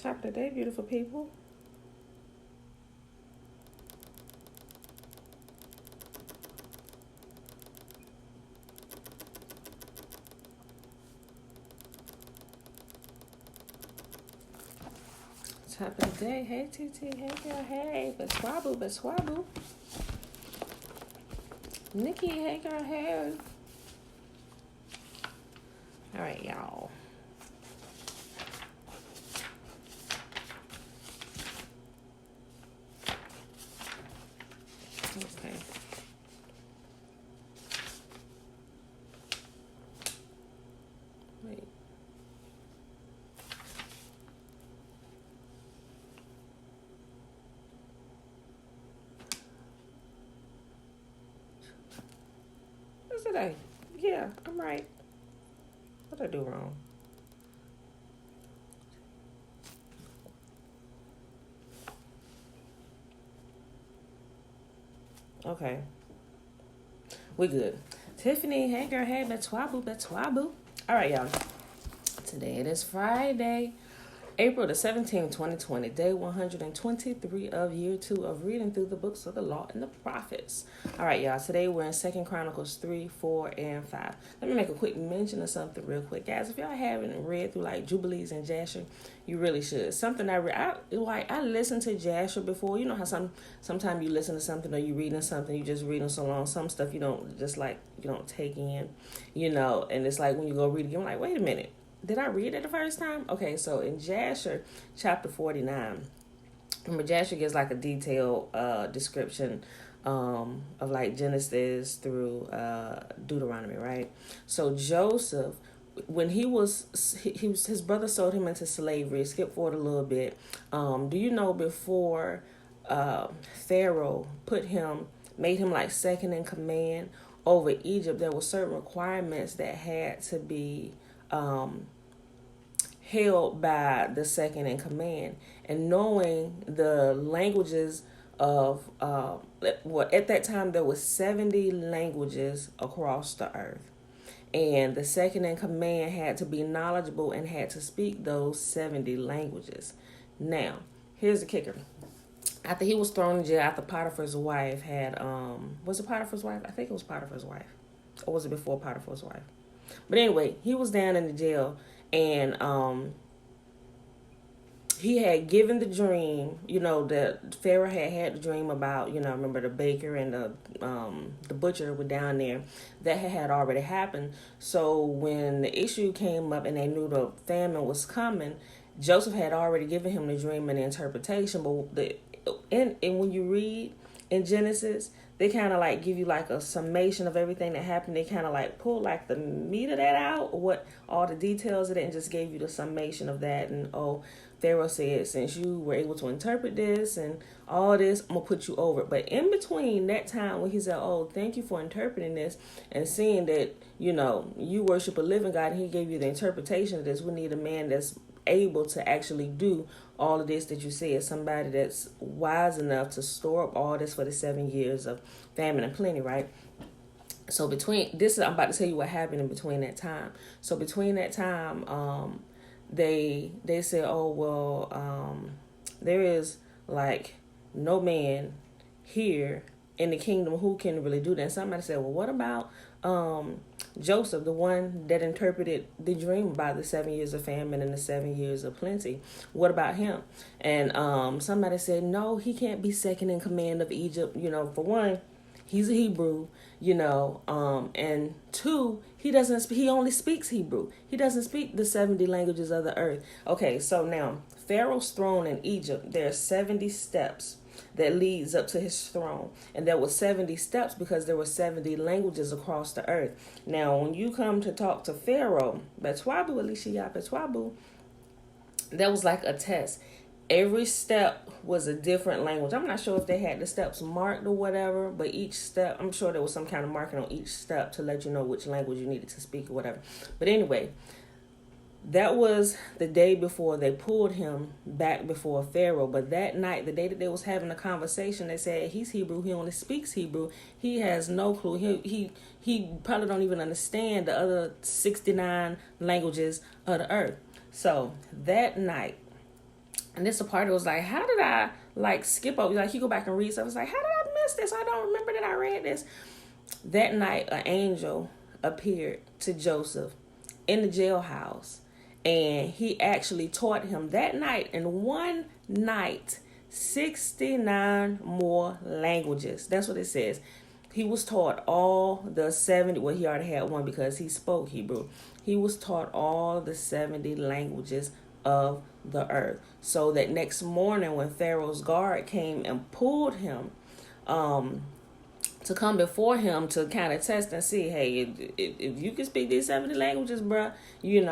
Top of the day, beautiful people. Top of the day. Hey, TT. Hey, girl. Hey. But swabble. Nikki. Hey, girl. Hey. All right, y'all. Okay. Wait. What's today? Yeah, I'm right. What did I do wrong? Okay. We good. Tiffany, hey girl, hey, Betwabu. All right, y'all. Today it is Friday, April the 17th, 2020, day 123 of year 2 of reading through the books of the law and the prophets. All right, y'all. Today we're in 2 Chronicles 3, 4, and 5. Let me make a quick mention of something real quick. Guys, if y'all haven't read through like Jubilees and Jasher, you really should. Something I listened to Jasher before. You know how sometimes you listen to something or you reading something, you just reading so long. Some stuff you don't take in, and it's like when you go read it, you're like, wait a minute. Did I read it the first time? Okay, so in Jasher, chapter 49, remember Jasher gives like a detailed description of like Genesis through Deuteronomy, right? So Joseph, when his brother sold him into slavery. Skip forward a little bit. Do you know before Pharaoh made him like second in command over Egypt, there were certain requirements that had to be held by the second in command, and knowing the languages of at that time there was 70 languages across the earth, and the second in command had to be knowledgeable and had to speak those 70 languages. Now here's the kicker. After he was thrown in jail, after Potiphar's wife had was it Potiphar's wife? I think it was Potiphar's wife, or was it before Potiphar's wife? But anyway, he was down in the jail, and he had given the dream. That Pharaoh had the dream about. Remember the baker and the butcher were down there. That had already happened. So when the issue came up and they knew the famine was coming, Joseph had already given him the dream and the interpretation. But and when you read in Genesis, they kind of like give you like a summation of everything that happened. They kind of like pull like the meat of that out, or what all the details of it, and just gave you the summation of that. And Pharaoh said, since you were able to interpret this and all this, I'm gonna put you over it. But in between that time when he said, thank you for interpreting this and seeing that you worship a living God, and he gave you the interpretation of this, we need a man that's able to actually do all of this that you said, somebody that's wise enough to store up all this for the 7 years of famine and plenty, right? So I'm about to tell you what happened in between that time. So between that time, they said, there is like no man here in the kingdom who can really do that. And somebody said, well, what about Joseph, the one that interpreted the dream about the 7 years of famine and the 7 years of plenty? What about him? And somebody said, no, he can't be second in command of Egypt. For one, he's a Hebrew, and two, he only speaks Hebrew. He doesn't speak the 70 languages of the earth. Okay, so now Pharaoh's throne in Egypt, there are 70 steps that leads up to his throne. And there were 70 steps because there were 70 languages across the earth. Now, when you come to talk to Pharaoh, Betwabu, Elisha Betwabu, that was like a test. Every step was a different language. I'm not sure if they had the steps marked or whatever, but each step, I'm sure there was some kind of marking on each step to let you know which language you needed to speak or whatever. But anyway, that was the day before they pulled him back before Pharaoh. But that night, the day that they was having a conversation, they said he's Hebrew. He only speaks Hebrew. He has no clue. He probably don't even understand the other 69 languages of the earth. So that night, And this the part that was like, how did I like skip over? Like, you go back and read stuff. It's like, how did I miss this? I don't remember that I read this. That night, an angel appeared to Joseph in the jailhouse, and he actually taught him that night, in one night, 69 more languages. That's what it says. He was taught all the 70, well, he already had one because he spoke Hebrew. He was taught all the 70 languages of the earth. So that next morning, when Pharaoh's guard came and pulled him, to come before him to kind of test and see, hey, if you can speak these 70 languages, bruh, you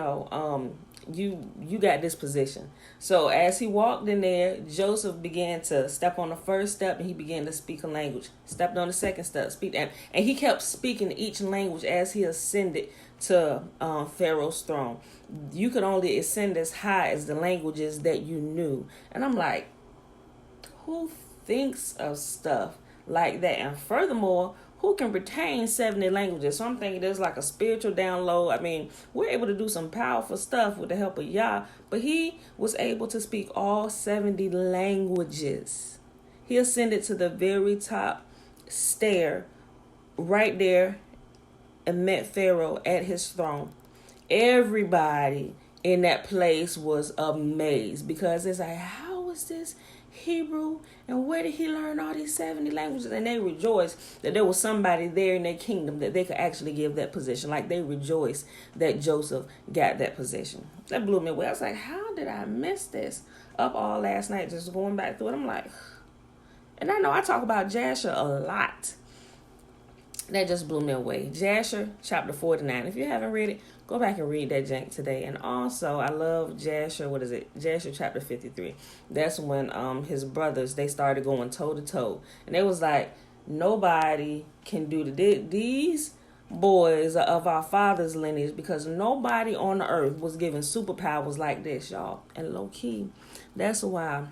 got this position. So as he walked in there, Joseph began to step on the first step, and he began to speak a language. Stepped on the second step, speak, and he kept speaking each language as he ascended to Pharaoh's throne. You could only ascend as high as the languages that you knew. And I'm like, who thinks of stuff like that? And furthermore, who can retain 70 languages? So I'm thinking there's like a spiritual download. I mean, we're able to do some powerful stuff with the help of Yah, but he was able to speak all 70 languages. He ascended to the very top stair right there and met Pharaoh at his throne. Everybody in that place was amazed, because it's like, how is this Hebrew, and where did he learn all these 70 languages? And they rejoiced that there was somebody there in their kingdom that they could actually give that position. Like, they rejoiced that Joseph got that position. That blew me away. I was like, how did I miss this? Up all last night just going back through it. I'm like, and I know I talk about Jasher a lot. That just blew me away. Jasher chapter 49. If you haven't read it, go back and read that jank today. And also, I love Jasher. What is it? Jasher chapter 53. That's when his brothers, they started going toe to toe, and they was like, nobody can do these boys are of our father's lineage, because nobody on the earth was given superpowers like this, y'all. And low key, that's why.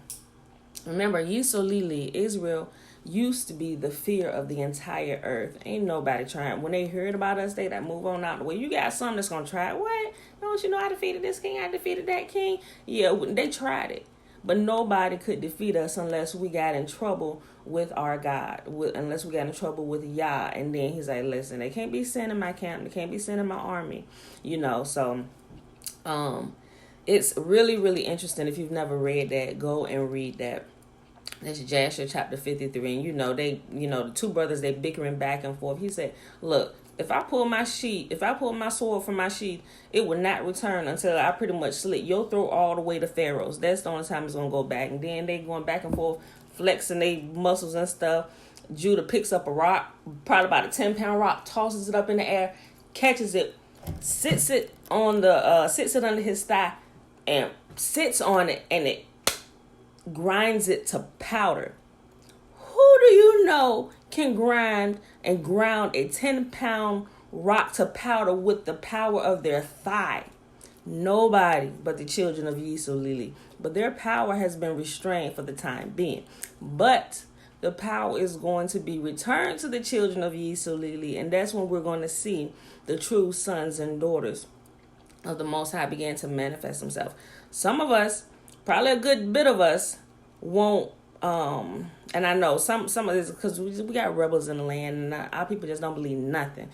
Remember, Yisolili, Israel used to be the fear of the entire earth. Ain't nobody trying. When they heard about us, they that move on out the way. You got some that's gonna try it. What? Don't you know I defeated this king? I defeated that king. Yeah, they tried it, but nobody could defeat us unless we got in trouble with our God, unless we got in trouble with Yah. And then he's like, listen, they can't be sent in my camp. They can't be sent in my army. So, it's really, really interesting. If you've never read that, go and read that. That's Jasher chapter 53. And the two brothers, they bickering back and forth. He said, look, if I pull my sword from my sheath, it will not return until I pretty much slit your throat all the way to Pharaoh's. That's the only time it's going to go back. And then they going back and forth, flexing their muscles and stuff. Judah picks up a rock, probably about a 10-pound rock, tosses it up in the air, catches it, sits it under his thigh, and sits on it, and it grinds it to powder. Who do you know can ground a 10-pound rock to powder with the power of their thigh? Nobody but the children of Yisolili. But their power has been restrained for the time being. But the power is going to be returned to the children of Yisolili, and that's when we're going to see the true sons and daughters of the Most High begin to manifest themselves. Some of us, probably a good bit of us, won't, and I know some of this because we got rebels in the land, and our people just don't believe nothing,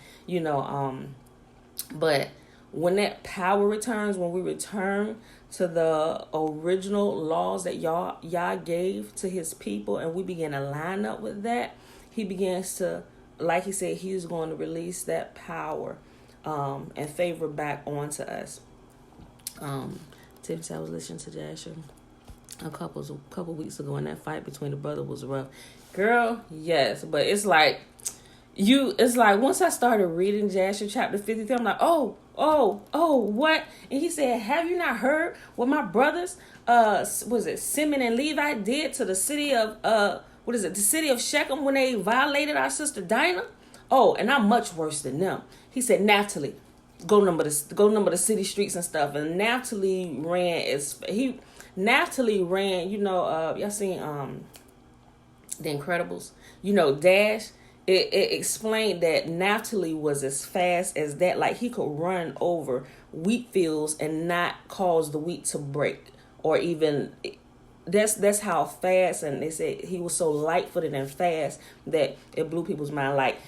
but when that power returns, when we return to the original laws that Yah gave to his people, and we begin to line up with that, he begins to, like he said, he's going to release that power and favor back onto us. Tiffany, I was listening to Jasher a couple weeks ago, and that fight between the brothers was rough. Girl, yes, but it's like once I started reading Jasher chapter 53, I'm like, oh, what? And he said, have you not heard what my brothers, Simeon and Levi did to the city of, the city of Shechem when they violated our sister Dinah? Oh, and I'm much worse than them. He said, Naphtali, go number the city streets and stuff. And Naphtali ran, y'all seen The Incredibles? Dash. It explained that Naphtali was as fast as that. Like, he could run over wheat fields and not cause the wheat to break or even that's how fast, and they said he was so light-footed and fast that it blew people's mind. Like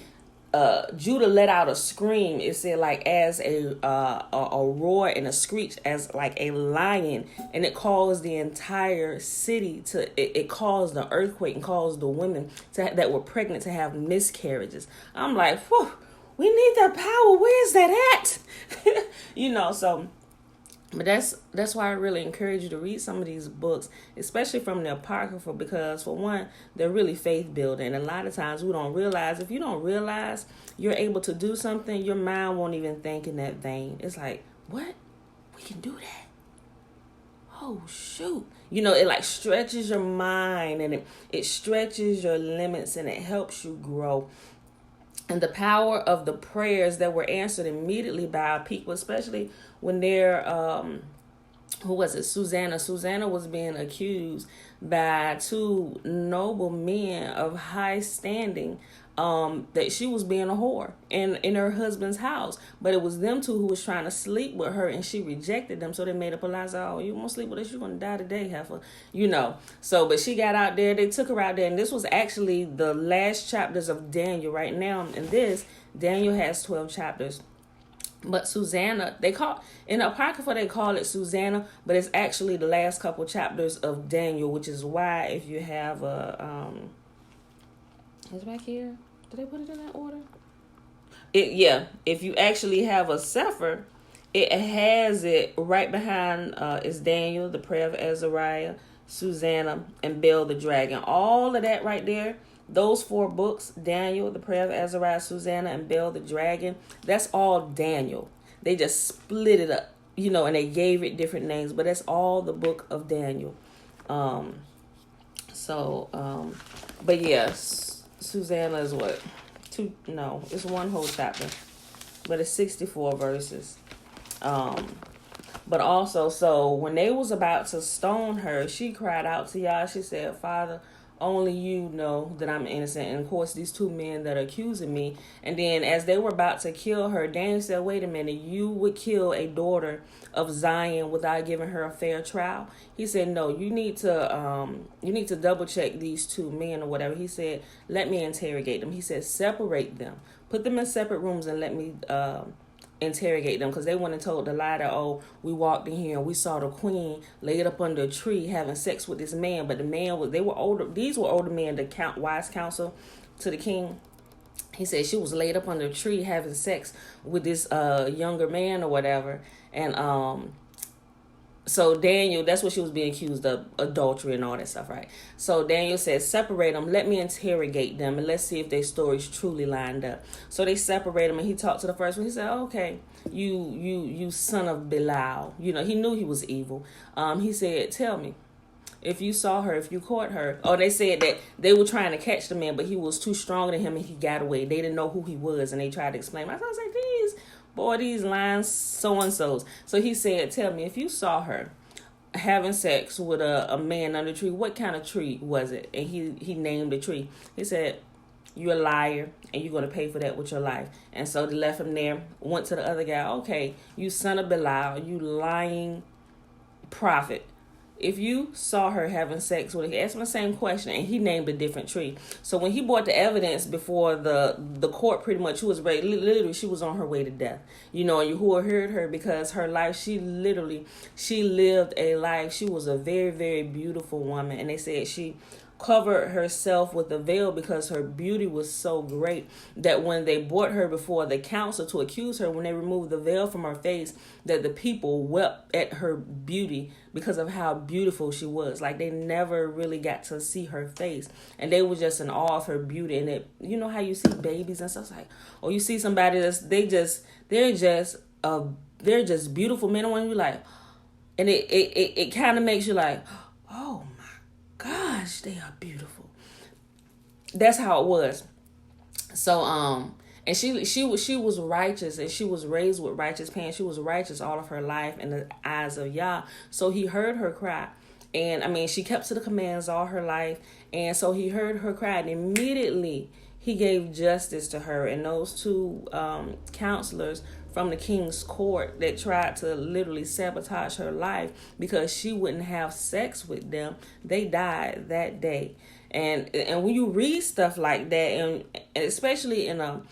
Judah let out a scream. It said like as a roar and a screech as like a lion, and it caused the entire city to. It caused the earthquake and caused the women that were pregnant to have miscarriages. I'm like, whew, we need that power. Where's that at? So. But that's why I really encourage you to read some of these books, especially from the Apocrypha, because for one, they're really faith building. And a lot of times we don't realize, if you don't realize you're able to do something, your mind won't even think in that vein. It's like, what? We can do that. Oh, shoot. It like stretches your mind, and it stretches your limits, and it helps you grow. And the power of the prayers that were answered immediately by our people, especially when they're, who was it? Susanna. Susanna was being accused by two noble men of high standing, that she was being a whore in her husband's house. But it was them two who was trying to sleep with her, and she rejected them. So they made up a lie. Oh, you won't sleep with us, you're going to die today, heifer. So, but she got out there. They took her out there. And this was actually the last chapters of Daniel right now. And Daniel has 12 chapters. But Susanna, in the Apocrypha, they call it Susanna, but it's actually the last couple chapters of Daniel, which is why if you have it's back here. Did I put it in that order? If you actually have a Sefer, it has it right behind, is Daniel, the prayer of Azariah, Susanna, and Bel the dragon. All of that right there, those 4 books, Daniel, the prayer of Azariah, Susanna, and Bel the dragon, that's all Daniel. They just split it up, and they gave it different names, but that's all the book of Daniel. But yes, Susanna is what? It's one whole chapter, but it's 64 verses. But also, so when they was about to stone her, she cried out to Yah. She said, Father, only you know that I'm innocent. And of course, these 2 men that are accusing me. And then as they were about to kill her, Daniel said, wait a minute, you would kill a daughter of Zion without giving her a fair trial? He said, no, you need to double check these 2 men or whatever. He said, let me interrogate them. He said, separate them, put them in separate rooms, and let me interrogate them, because they went and told the lie that, oh, we walked in here and we saw the queen laid up under a tree having sex with this man. But the man they were older. These were older men, the wise counsel to the king. He said she was laid up under a tree having sex with this younger man or whatever. And so Daniel, that's what she was being accused of, adultery and all that stuff, right? So Daniel said, separate them, let me interrogate them, and let's see if their stories truly lined up. So they separate them, and he talked to the first one. He said, okay, you son of Belial. He knew he was evil. He said, tell me, if you saw her, if you caught her. Oh, they said that they were trying to catch the man, but he was too strong than him, and he got away. They didn't know who he was, and they tried to explain. I was like, these lines so-and-sos. So he said, tell me, if you saw her having sex with a man under a tree, what kind of tree was it? And he named the tree. He said, you're a liar, and you're going to pay for that with your life. And so they left him there, went to the other guy. Okay, you son of Belial, you lying prophet. If you saw her having sex with her, he asked him the same question, and he named a different tree. So when he brought the evidence before the court, pretty much, who was ready, literally, she was on her way to death. And who heard her, because her life, she lived a life. She was a very, very beautiful woman. And they said she covered herself with a veil because her beauty was so great that when they brought her before the council to accuse her, when they removed the veil from her face, that the people wept at her beauty because of how beautiful she was. Like, they never really got to see her face, and they were just in awe of her beauty. And it, how you see babies and stuff, like, or you see somebody they're just beautiful men and women. You like, and it kind of makes you like, oh gosh, they are beautiful. That's how it was. So and she was righteous, and she was raised with righteous parents. She was righteous all of her life in the eyes of Yah. So he heard her cry. And she kept to the commands all her life. And so he heard her cry, and immediately he gave justice to her. And those two counselors from the king's court that tried to literally sabotage her life because she wouldn't have sex with them, they died that day. And when you read stuff like that, and especially in a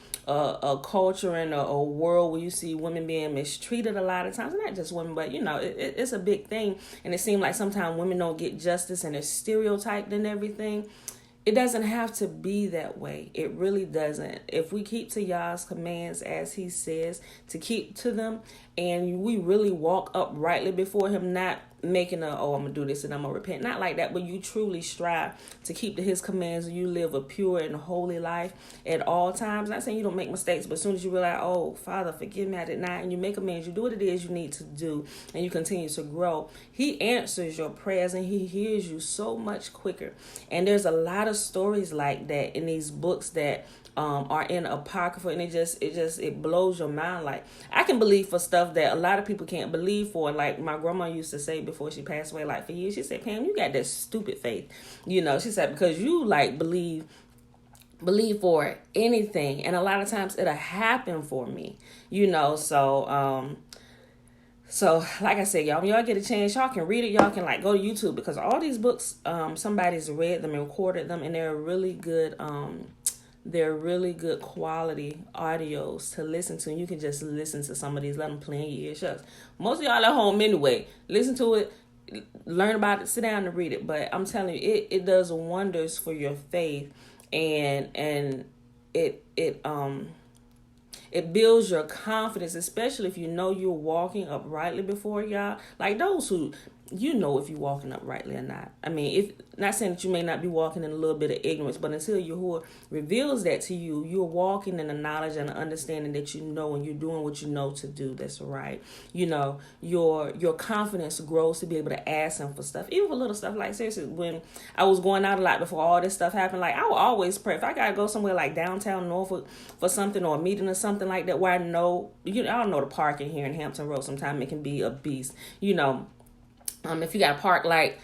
culture and a world where you see women being mistreated a lot of times, not just women, but it's a big thing. And it seems like sometimes women don't get justice and they're stereotyped and everything. It doesn't have to be that way. It really doesn't. If we keep to Yah's commands as he says to keep to them, and we really walk uprightly before him, not making I'm going to do this and I'm going to repent. Not like that, but you truly strive to keep to his commands and you live a pure and holy life at all times. Not saying you don't make mistakes, but as soon as you realize, oh, Father, forgive me, I did not, and you make amends, you do what it is you need to do, and you continue to grow, he answers your prayers and he hears you so much quicker. And there's a lot of stories like that in these books that are in Apocrypha, and it blows your mind. Like, I can believe for stuff that a lot of people can't believe for. Like my grandma used to say before she passed away, like for years, she said, Pam, you got that stupid faith. She said, because you like believe for anything, and a lot of times it'll happen for me, so like I said, y'all, when y'all get a chance, y'all can read it. Y'all can go to YouTube, because all these books, somebody's read them and recorded them, and they're really good quality audios to listen to. And you can just listen to some of these, let them play in your ear. Most of y'all at home anyway, listen to it, learn about it, sit down and read it. But I'm telling you, it does wonders for your faith, and it builds your confidence, especially if you know you're walking uprightly before y'all. Like those who, if you're walking uprightly or not. I mean, not saying that you may not be walking in a little bit of ignorance, but until Yahuwah reveals that to you, you're walking in the knowledge and the understanding that you know, and you're doing what you know to do that's right. Your confidence grows to be able to ask him for stuff, even for little stuff. Like seriously, when I was going out a lot before all this stuff happened, like I would always pray. If I gotta go somewhere like downtown Norfolk for something, or a meeting or something like that, where I know, I don't know, the parking here in Hampton Road, sometimes it can be a beast, if you got to park like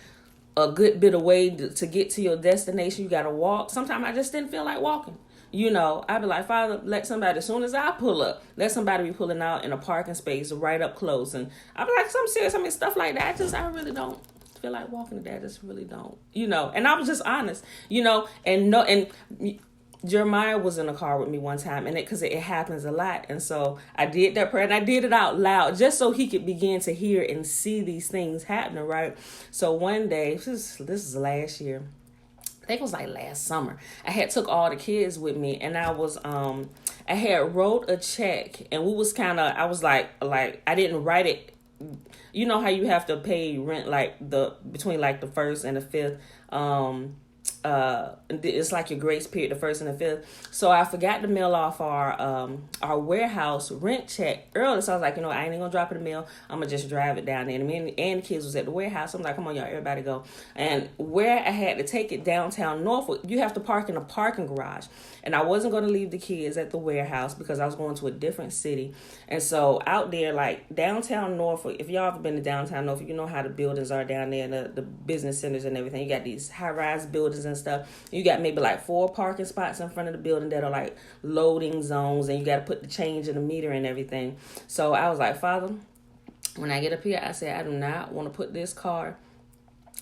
a good bit of way to get to your destination, you got to walk. Sometimes I just didn't feel like walking. I'd be like, Father, let somebody, as soon as I pull up, let somebody be pulling out in a parking space right up close. And I'd be like, something serious. I mean, stuff like that. I really don't feel like walking today. I just really don't, and I was just honest, and Jeremiah was in a car with me one time, and because it happens a lot. And so I did that prayer, and I did it out loud just so he could begin to hear and see these things happening, right? So one day, this is last year, I think it was like last summer, I had took all the kids with me, and I was I had wrote a check, and we was I was like I didn't write it. You know how you have to pay rent between the first and the fifth. It's like your grace period, the first and the fifth. So I forgot to mail off our warehouse rent check early. So I was like, I ain't gonna drop it in the mail. I'm gonna just drive it down there. And me and the kids was at the warehouse. I'm like, come on, y'all, everybody go. And where I had to take it downtown Norfolk, you have to park in a parking garage. And I wasn't gonna leave the kids at the warehouse because I was going to a different city. And so out there, like downtown Norfolk, if y'all ever been to downtown Norfolk, you know how the buildings are down there, the business centers and everything. You got these high-rise buildings and stuff. You got maybe 4 parking spots in front of the building that are loading zones, and you got to put the change in the meter and everything. So I was like, Father, when I get up here, I said, I do not want to put this car,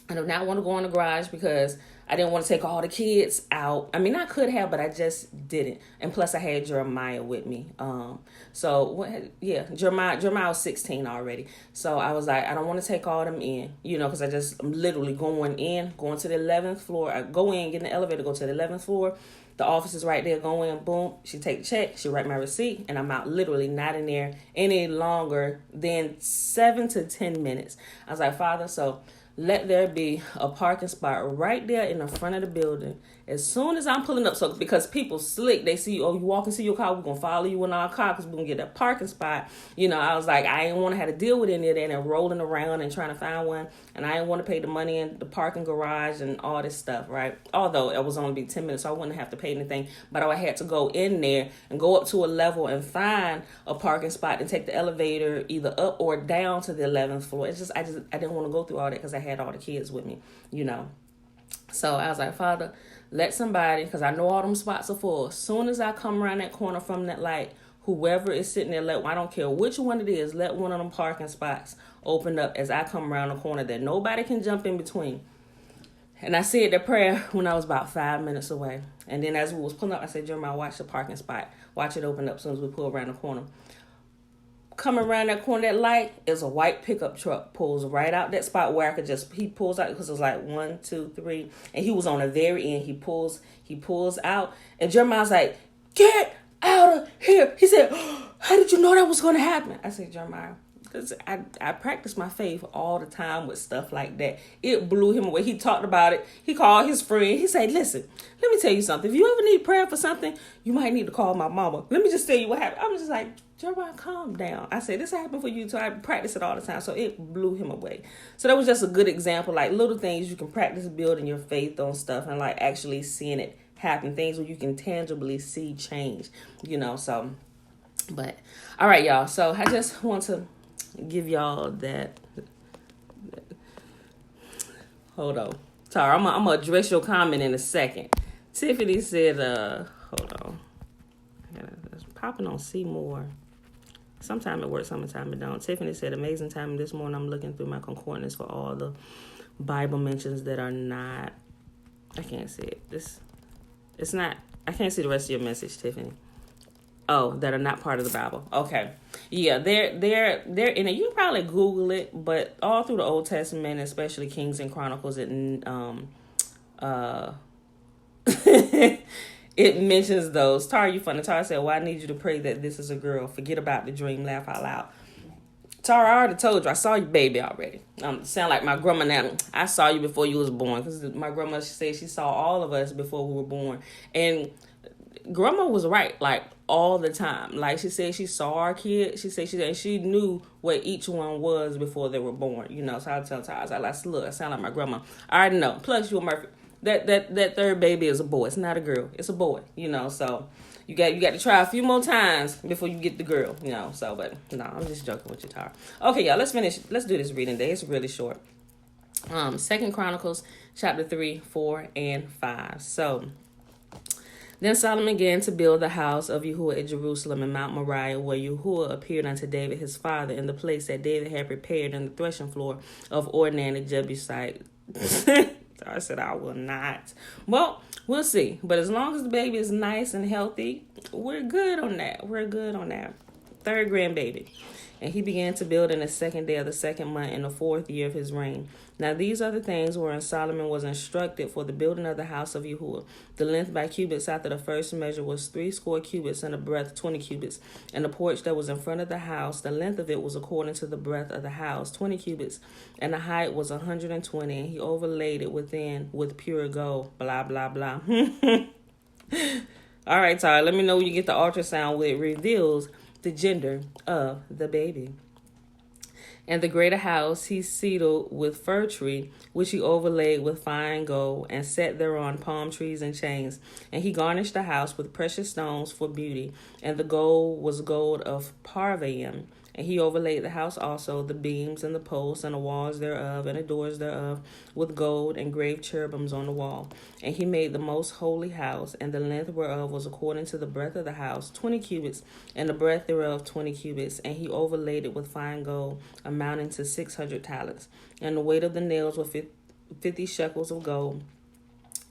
I do not want to go in the garage, because I didn't want to take all the kids out. I mean, I could have, but I just didn't. And plus I had Jeremiah with me. Jeremiah was 16 already. So I was like, I don't want to take all them in, because I'm literally going to the 11th floor. I go in, get in the elevator, go to the 11th floor. The office is right there, go in, boom. She take the check, she write my receipt, and I'm out, literally not in there any longer than 7 to 10 minutes. I was like, Father, so let there be a parking spot right there in the front of the building. As soon as I'm pulling up, so because people slick, they see, oh, you walk into your car, we're going to follow you in our car because we're going to get that parking spot. I was like, I didn't want to have to deal with any of that and rolling around and trying to find one. And I didn't want to pay the money in the parking garage and all this stuff, right? Although it was only be 10 minutes, so I wouldn't have to pay anything. But I had to go in there and go up to a level and find a parking spot and take the elevator either up or down to the 11th floor. I didn't want to go through all that because I had all the kids with me, So I was like, Father, let somebody, because I know all them spots are full. As soon as I come around that corner from that light, whoever is sitting there, I don't care which one it is, let one of them parking spots open up as I come around the corner that nobody can jump in between. And I said the prayer when I was about 5 minutes away. And then as we was pulling up, I said, Jeremiah, watch the parking spot. Watch it open up as soon as we pull around the corner. Coming around that corner, that light is a white pickup truck pulls right out that spot where I could he pulls out, because it was like 1, 2, 3, and he was on the very end. He pulls out, and Jeremiah's like, get out of here. He said, how did you know that was going to happen? I said, Jeremiah, because I practice my faith all the time with stuff like that. It blew him away. He talked about it. He called his friend. He said, listen, let me tell you something. If you ever need prayer for something, you might need to call my mama. Let me just tell you what happened. I was just like, Jeremiah, calm down. I said, this happened for you too. I practice it all the time. So it blew him away. So that was just a good example, like little things you can practice building your faith on stuff and like actually seeing it happen. Things where you can tangibly see change, so. But all right, y'all. So I just want to give y'all that. Hold on. Tara, I'm going to address your comment in a second. Tiffany said, hold on. It's popping on Seymour. Sometime it works, sometime it don't. Tiffany said, amazing time this morning. I'm looking through my concordance for all the Bible mentions that are not, I can't see it. It's not, I can't see the rest of your message, Tiffany. Oh, that are not part of the Bible. Okay. Yeah, they're in it. You can probably Google it, but all through the Old Testament, especially Kings and Chronicles, it mentions those. Tara, you funny. Tara said, well, I need you to pray that this is a girl. Forget about the dream. Laugh out loud. Tara, I already told you. I saw your baby already. Sound like my grandma now. I saw you before you was born. Because my grandma said she saw all of us before we were born. And grandma was right, like, all the time. Like, she said she saw our kids. She said she knew what each one was before they were born. So I tell Tara, I was like, look, I sound like my grandma. I already know. Plus, you a Murphy. That third baby is a boy. It's not a girl. It's a boy. So you got to try a few more times before you get the girl. So but no, I'm just joking with you, Tara. Okay, y'all. Let's finish. Let's do this reading day. It's really short. 2 Chronicles chapter 3, 4, and 5. So then Solomon began to build the house of Yahuwah at Jerusalem and Mount Moriah, where Yahuwah appeared unto David his father, in the place that David had prepared in the threshing floor of Ornan the Jebusite. I said, I will not. Well, we'll see. But as long as the baby is nice and healthy, we're good on that. Third grandbaby. And he began to build in the 2nd day of the 2nd month in the 4th year of his reign. Now these are the things wherein Solomon was instructed for the building of the house of Yahuwah. The length by cubits after the first measure was 60 cubits, and the breadth 20 cubits. And the porch that was in front of the house, the length of it was according to the breadth of the house, 20 cubits, and the height was 120. And he overlaid it within with pure gold. Blah, blah, blah. All right, Tyler, let me know when you get the ultrasound where it reveals the gender of the baby. And the greater house he settled with fir tree, which he overlaid with fine gold, and set thereon palm trees and chains. And he garnished the house with precious stones for beauty, and the gold was gold of Parvaim. And he overlaid the house also, the beams and the posts and the walls thereof and the doors thereof, with gold and graved cherubims on the wall. And he made the most holy house, and the length whereof was according to the breadth of the house, 20 cubits, and the breadth thereof 20 cubits. And he overlaid it with fine gold, amounting to 600 talents. And the weight of the nails were 50 shekels of gold.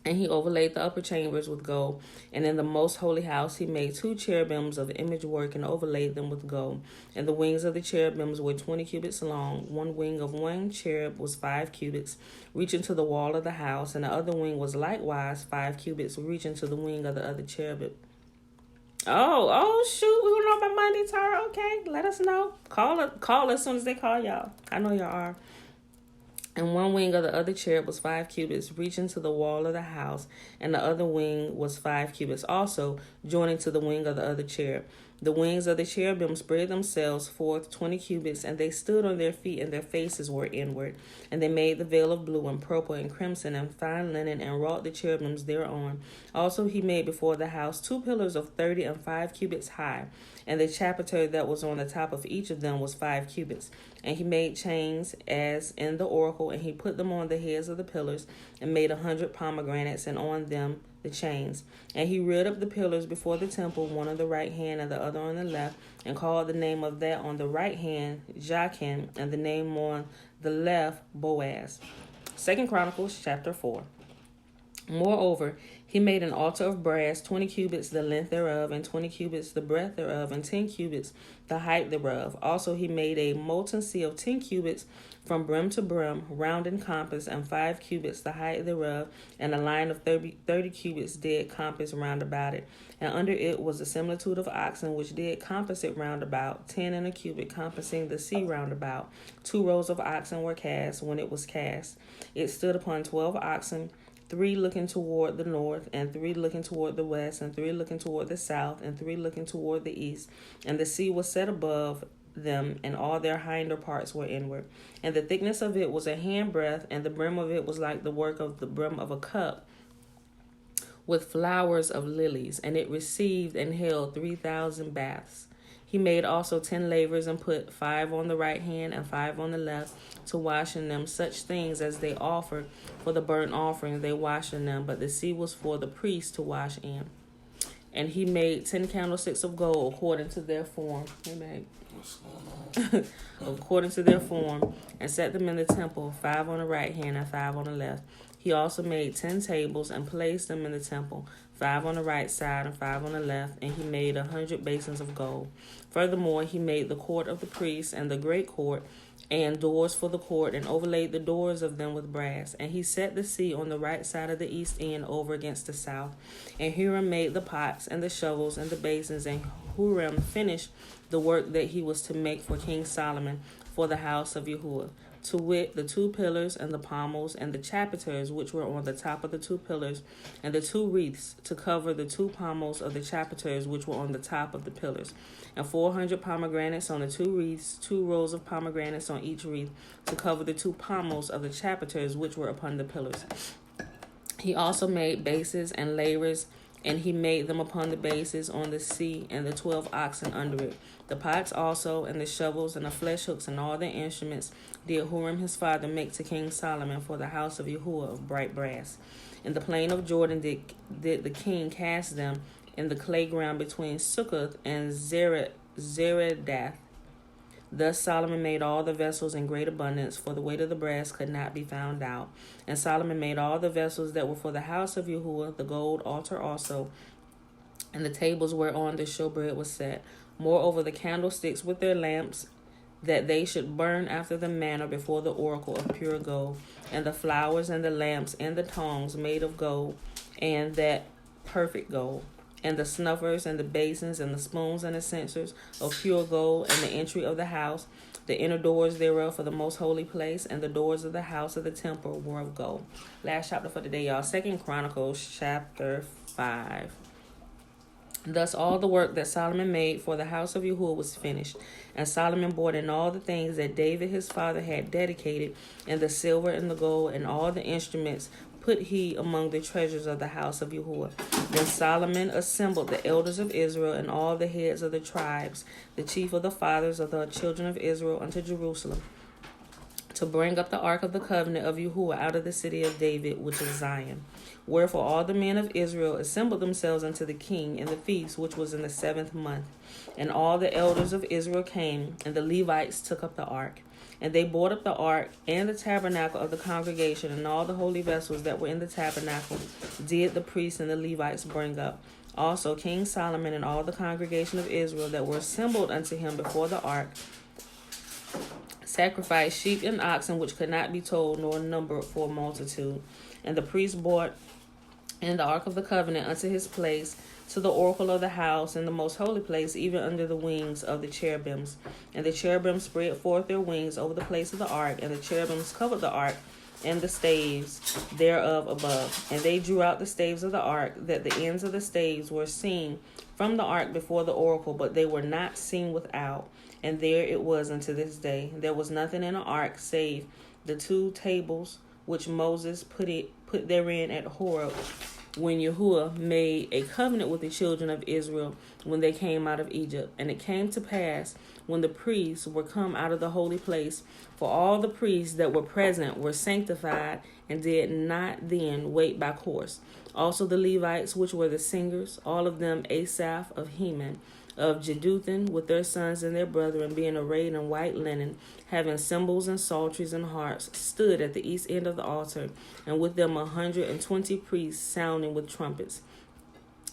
And he overlaid the upper chambers with gold. And in the most holy house he made 2 cherubims of image work and overlaid them with gold. And the wings of the cherubims were 20 cubits long. One wing of one cherub was 5 cubits, reaching to the wall of the house. And the other wing was likewise 5 cubits, reaching to the wing of the other cherub. Oh, shoot. We don't know about Monday, Tara. Okay, let us know. Call as soon as they call y'all. I know y'all are. And one wing of the other cherub was 5 cubits, reaching to the wall of the house, and the other wing was 5 cubits, also joining to the wing of the other cherub. The wings of the cherubim spread themselves forth 20 cubits, and they stood on their feet, and their faces were inward. And they made the veil of blue and purple and crimson and fine linen, and wrought the cherubims thereon. Also he made before the house 2 pillars of 30 and 5 cubits high, and the chapiter that was on the top of each of them was 5 cubits. And he made chains as in the oracle, and he put them on the heads of the pillars, and made 100 pomegranates, and on them the chains. And he reared up the pillars before the temple, one on the right hand and the other on the left, and called the name of that on the right hand Jachin, and the name on the left Boaz. 2 Chronicles chapter 4. Moreover, he made an altar of brass, 20 cubits the length thereof, and 20 cubits the breadth thereof, and 10 cubits the height thereof. Also he made a molten seal of 10 cubits from brim to brim, round in compass, and 5 cubits the height thereof, and a line of 30 cubits did compass round about it. And under it was a similitude of oxen, which did compass it round about, 10 and a cubit, compassing the sea round about. 2 rows of oxen were cast when it was cast. It stood upon 12 oxen, 3 looking toward the north, and 3 looking toward the west, and 3 looking toward the south, and 3 looking toward the east. And the sea was set above them, and all their hinder parts were inward. And the thickness of it was a handbreadth, and the brim of it was like the work of the brim of a cup, with flowers of lilies. And it received and held 3,000 baths. He made also 10 lavers, and put 5 on the right hand and 5 on the left, to wash in them such things as they offered for the burnt offering. They washed in them, but the sea was for the priests to wash in. And he made 10 candlesticks of gold according to their form. Amen. What's going on? According to their form, and set them in the temple, 5 on the right hand and 5 on the left. He also made 10 tables and placed them in the temple, 5 on the right side and 5 on the left, and he made 100 basins of gold. Furthermore, he made the court of the priests and the great court, and doors for the court, and overlaid the doors of them with brass. And he set the sea on the right side of the east end over against the south. And Huram made the pots and the shovels and the basins, and Huram finished the work that he was to make for King Solomon for the house of Yahuwah, to wit, the 2 pillars and the pommels and the chapiters which were on the top of the 2 pillars, and the 2 wreaths to cover the 2 pommels of the chapiters which were on the top of the pillars, and 400 pomegranates on the 2 wreaths, 2 rows of pomegranates on each wreath, to cover the 2 pommels of the chapiters which were upon the pillars. He also made bases and lavers, and he made them upon the bases on the sea, and the 12 oxen under it. The pots also, and the shovels, and the flesh hooks, and all the instruments did Huram his father make to King Solomon for the house of Yahuwah of bright brass. In the plain of Jordan did the king cast them in the clay ground between Succoth and Zeredath. Thus Solomon made all the vessels in great abundance, for the weight of the brass could not be found out. And Solomon made all the vessels that were for the house of Yahuwah, the gold altar also, and the tables whereon the showbread was set. Moreover, the candlesticks with their lamps, that they should burn after the manner before the oracle of pure gold, and the flowers and the lamps and the tongs made of gold, and that perfect gold, and the snuffers and the basins and the spoons and the censers of pure gold, and the entry of the house, the inner doors thereof for the most holy place, and the doors of the house of the temple were of gold. Last chapter for today, y'all. 2 Chronicles chapter 5. Thus all the work that Solomon made for the house of Yahuwah was finished. And Solomon brought in all the things that David his father had dedicated, and the silver and the gold, and all the instruments put he among the treasures of the house of Yahuwah. Then Solomon assembled the elders of Israel and all the heads of the tribes, the chief of the fathers of the children of Israel, unto Jerusalem, to bring up the ark of the covenant of Yahuwah out of the city of David, which is Zion. Wherefore all the men of Israel assembled themselves unto the king in the feast which was in the 7th month. And all the elders of Israel came, and the Levites took up the ark. And they brought up the ark and the tabernacle of the congregation, and all the holy vessels that were in the tabernacle did the priests and the Levites bring up. Also King Solomon and all the congregation of Israel that were assembled unto him before the ark sacrificed sheep and oxen which could not be told nor numbered for a multitude. And the priests brought in the ark of the covenant unto his place, to the oracle of the house, in the most holy place, even under the wings of the cherubims. And the cherubims spread forth their wings over the place of the ark, and the cherubims covered the ark and the staves thereof above. And they drew out the staves of the ark, that the ends of the staves were seen from the ark before the oracle, but they were not seen without. And there it was unto this day. There was nothing in the ark save the 2 tables which Moses put therein at Horeb, when Yahuwah made a covenant with the children of Israel when they came out of Egypt. And it came to pass, when the priests were come out of the holy place, for all the priests that were present were sanctified, and did not then wait by course. Also the Levites, which were the singers, all of them Asaph of Heman, of Jeduthun, with their sons and their brethren, being arrayed in white linen, having cymbals and psalteries and harps, stood at the east end of the altar, and with them 120 priests sounding with trumpets.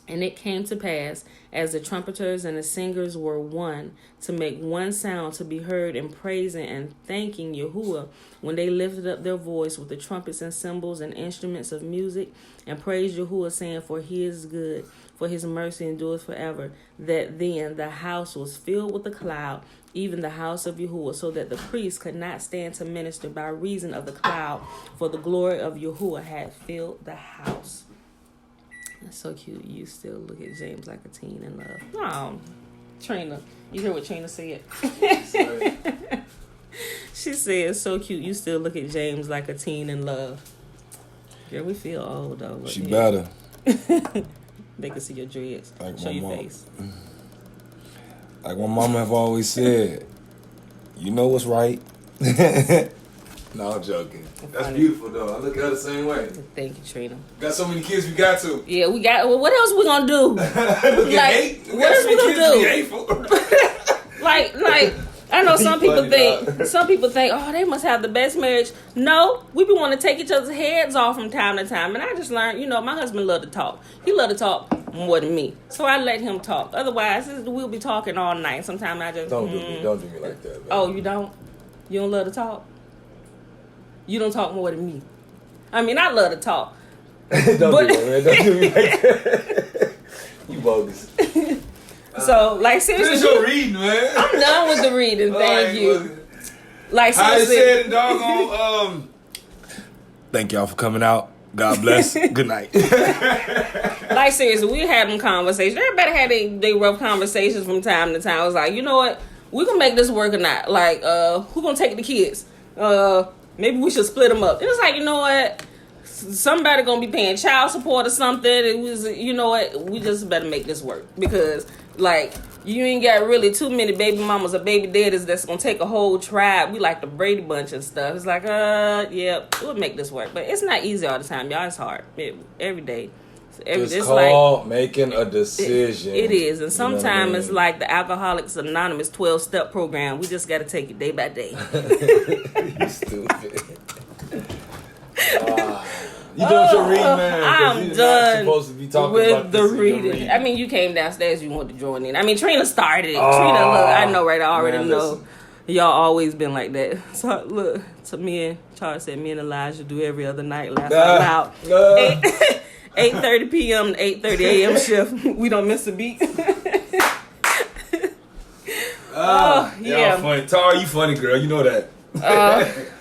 And it came to pass, as the trumpeters and the singers were one, to make one sound to be heard in praising and thanking Yahuwah, when they lifted up their voice with the trumpets and cymbals and instruments of music, and praised Yahuwah, saying, For he is good, for his mercy endures forever. That then the house was filled with a cloud, even the house of Yahuwah, so that the priests could not stand to minister by reason of the cloud, for the glory of Yahuwah had filled the house. That's so cute. You still look at James like a teen in love. Oh, Trina. You hear what Trina said? She said, so cute. You still look at James like a teen in love. Girl, we feel old, though. She better. They can see your dreads. Like show your face. Like my mama have always said, you know what's right. No, I'm joking. That's beautiful, though. I look at her the same way. Thank you, Trina. Got so many kids, we got to. Yeah, we got. Well, what else we gonna do? Look at hate. What else we gonna do? like, I know some people think. Some people think, oh, they must have the best marriage. No, we be want to take each other's heads off from time to time. And I just learned, my husband loved to talk. He loved to talk more than me, so I let him talk. Otherwise, we'll be talking all night. Sometimes I just don't do me like that. Man. Oh, you don't? You don't love to talk? You don't talk more than me. I mean, I love to talk. Don't do that, man. Don't do me like that. You bogus. So, like, seriously. Finish your reading, man. I'm done with the reading. Thank you. Like, seriously. I said, doggone, thank y'all for coming out. God bless. Good night. Like, seriously, we had them conversations. Everybody had they rough conversations from time to time. I was like, you know what? We're going to make this work or not. Like, who going to take the kids? Maybe we should split them up. It was like, you know what? Somebody gonna be paying child support or something. It was, you know what? We just better make this work, because, like, you ain't got really too many baby mamas or baby daddies that's gonna take a whole tribe. We like the Brady Bunch and stuff. It's like, yeah, we'll make this work, but it's not easy all the time, y'all. It's hard every day. It's called like, making a decision. It is, and sometimes it's like the Alcoholics Anonymous 12-step program. We just got to take it day by day. You stupid. You done with your reading, man? I'm done supposed to be talking with about the reading. I mean, you came downstairs, you wanted to join in. I mean, Trina started it. Trina, look, I know, right? I already know. Listen. Y'all always been like that. So, look, to me and Charles said, me and Elijah do every other night, laugh out loud. 8:30 p.m. to 8:30 a.m. shift. We don't miss a beat. Yeah. Y'all funny. Tara, you funny, girl. You know that.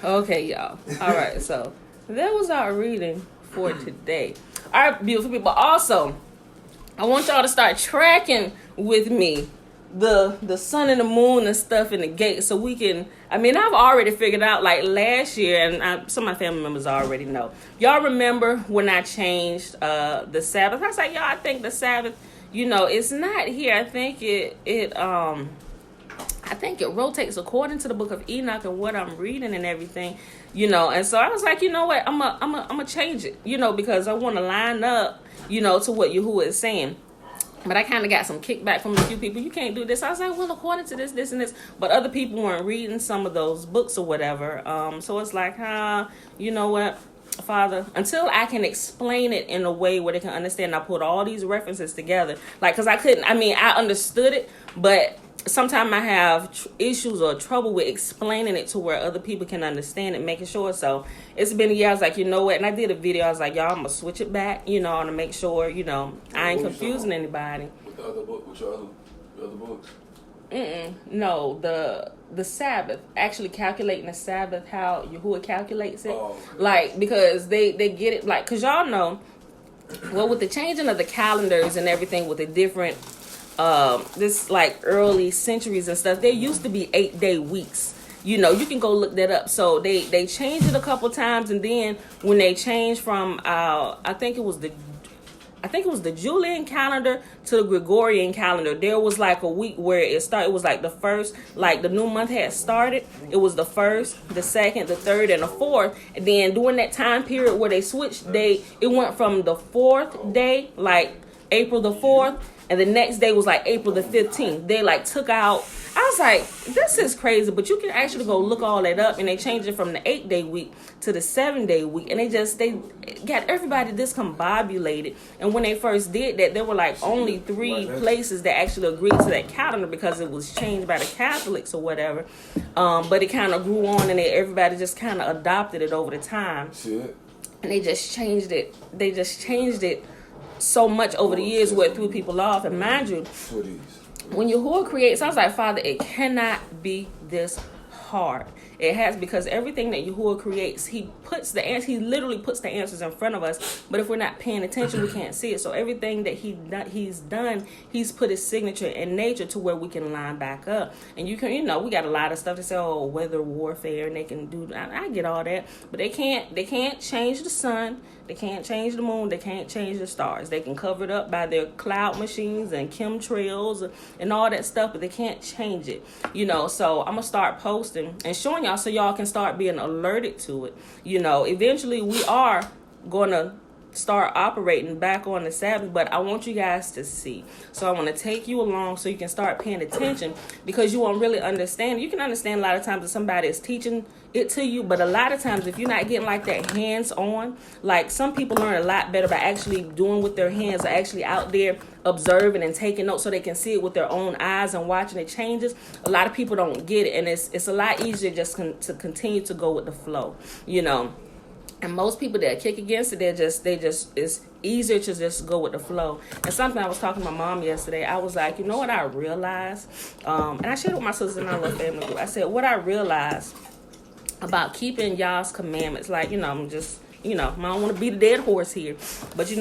Okay, y'all. All right, so that was our reading for today. All right, beautiful people. Also, I want y'all to start tracking with me the sun and the moon and stuff in the gate, so we can. I mean, I've already figured out, like, last year, and some of my family members already know. Y'all remember when I changed the Sabbath? I was like, y'all, I think the Sabbath, it's not here. I think it rotates according to the book of Enoch and what I'm reading and everything, And so I was like, you know what? I'm a change it, because I want to line up, to what Yahuwah is saying. But I kind of got some kickback from a few people. You can't do this. I was like, well, according to this, and this. But other people weren't reading some of those books or whatever. So it's like, you know what, Father? Until I can explain it in a way where they can understand, I put all these references together. Like, because I couldn't. I mean, I understood it, but sometimes I have issues or trouble with explaining it to where other people can understand it, making sure. So it's been a year. I was like, you know what? And I did a video. I was like, y'all, I'm going to switch it back, to make sure, I ain't confusing anybody. With the other book, with your other books? No, the Sabbath, actually calculating the Sabbath, how Yahuwah calculates it. Oh, okay. Like, because they get it, like, because y'all know, well, with the changing of the calendars and everything, with the different this like early centuries and stuff, there used to be 8-day weeks. You can go look that up. So they changed it a couple times, and then when they changed from I think it was I think it was the Julian calendar to the Gregorian calendar. There was like a week where it started. It was like the first, like the new month had started. It was the first, the second, the third, and the fourth. And then during that time period where they switched day, it went from the fourth day, like April the 4th, and the next day was like April the 15th. They like took out, I was like, this is crazy, but you can actually go look all that up, and they changed it from the 8-day week to the 7-day week, and they got everybody discombobulated. And when they first did that, there were like only 3 places that actually agreed to that calendar because it was changed by the Catholics or whatever. But it kind of grew on, and everybody just kind of adopted it over the time. Shit. And they just changed it. They just changed it so much over the years where it threw people off. And mind you, when Yahuwah creates, I was like, Father, it cannot be this hard. It has, because everything that Yahuwah creates, he literally puts the answers in front of us. But if we're not paying attention, we can't see it. So everything that he's done, he's put his signature in nature to where we can line back up. And you can, we got a lot of stuff to say, weather warfare, and they can do. I get all that, but they can't change the sun. They can't change the moon. They can't change the stars. They can cover it up by their cloud machines and chemtrails and all that stuff, but they can't change it. So I'm going to start posting and showing y'all so y'all can start being alerted to it. Eventually we are going to start operating back on the Sabbath, but I want you guys to see. So I want to take you along so you can start paying attention, because you won't really understand. You can understand a lot of times if somebody is teaching it to you, but a lot of times if you're not getting like that hands-on, like some people learn a lot better by actually doing with their hands, or actually out there observing and taking notes so they can see it with their own eyes and watching it changes. A lot of people don't get it, and it's a lot easier just to continue to go with the flow, And most people that kick against it, it's easier to just go with the flow. And something I was talking to my mom yesterday, I was like, what I realized, and I shared it with my sisters in our little family group. I said, what I realized about keeping y'all's commandments, like, I'm just, I don't want to beat a dead horse here, but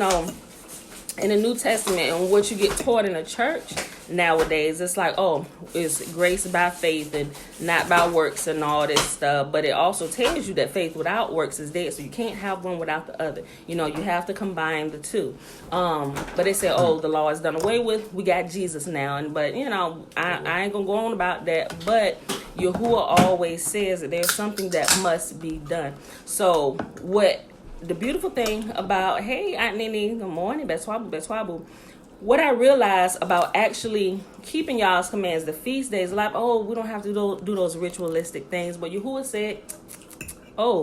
in the New Testament and what you get taught in the church nowadays, it's like, it's grace by faith and not by works and all this stuff. But it also tells you that faith without works is dead, so you can't have one without the other. You have to combine the two. But they say, the law is done away with. We got Jesus now. But I ain't gonna go on about that. But Yahuwah always says that there's something that must be done. So what the beautiful thing about, hey, Aunt Nene, good morning, Betswabu. What I realized about actually keeping y'all's commands, the feast days, like, we don't have to do those ritualistic things. But Yahuwah said,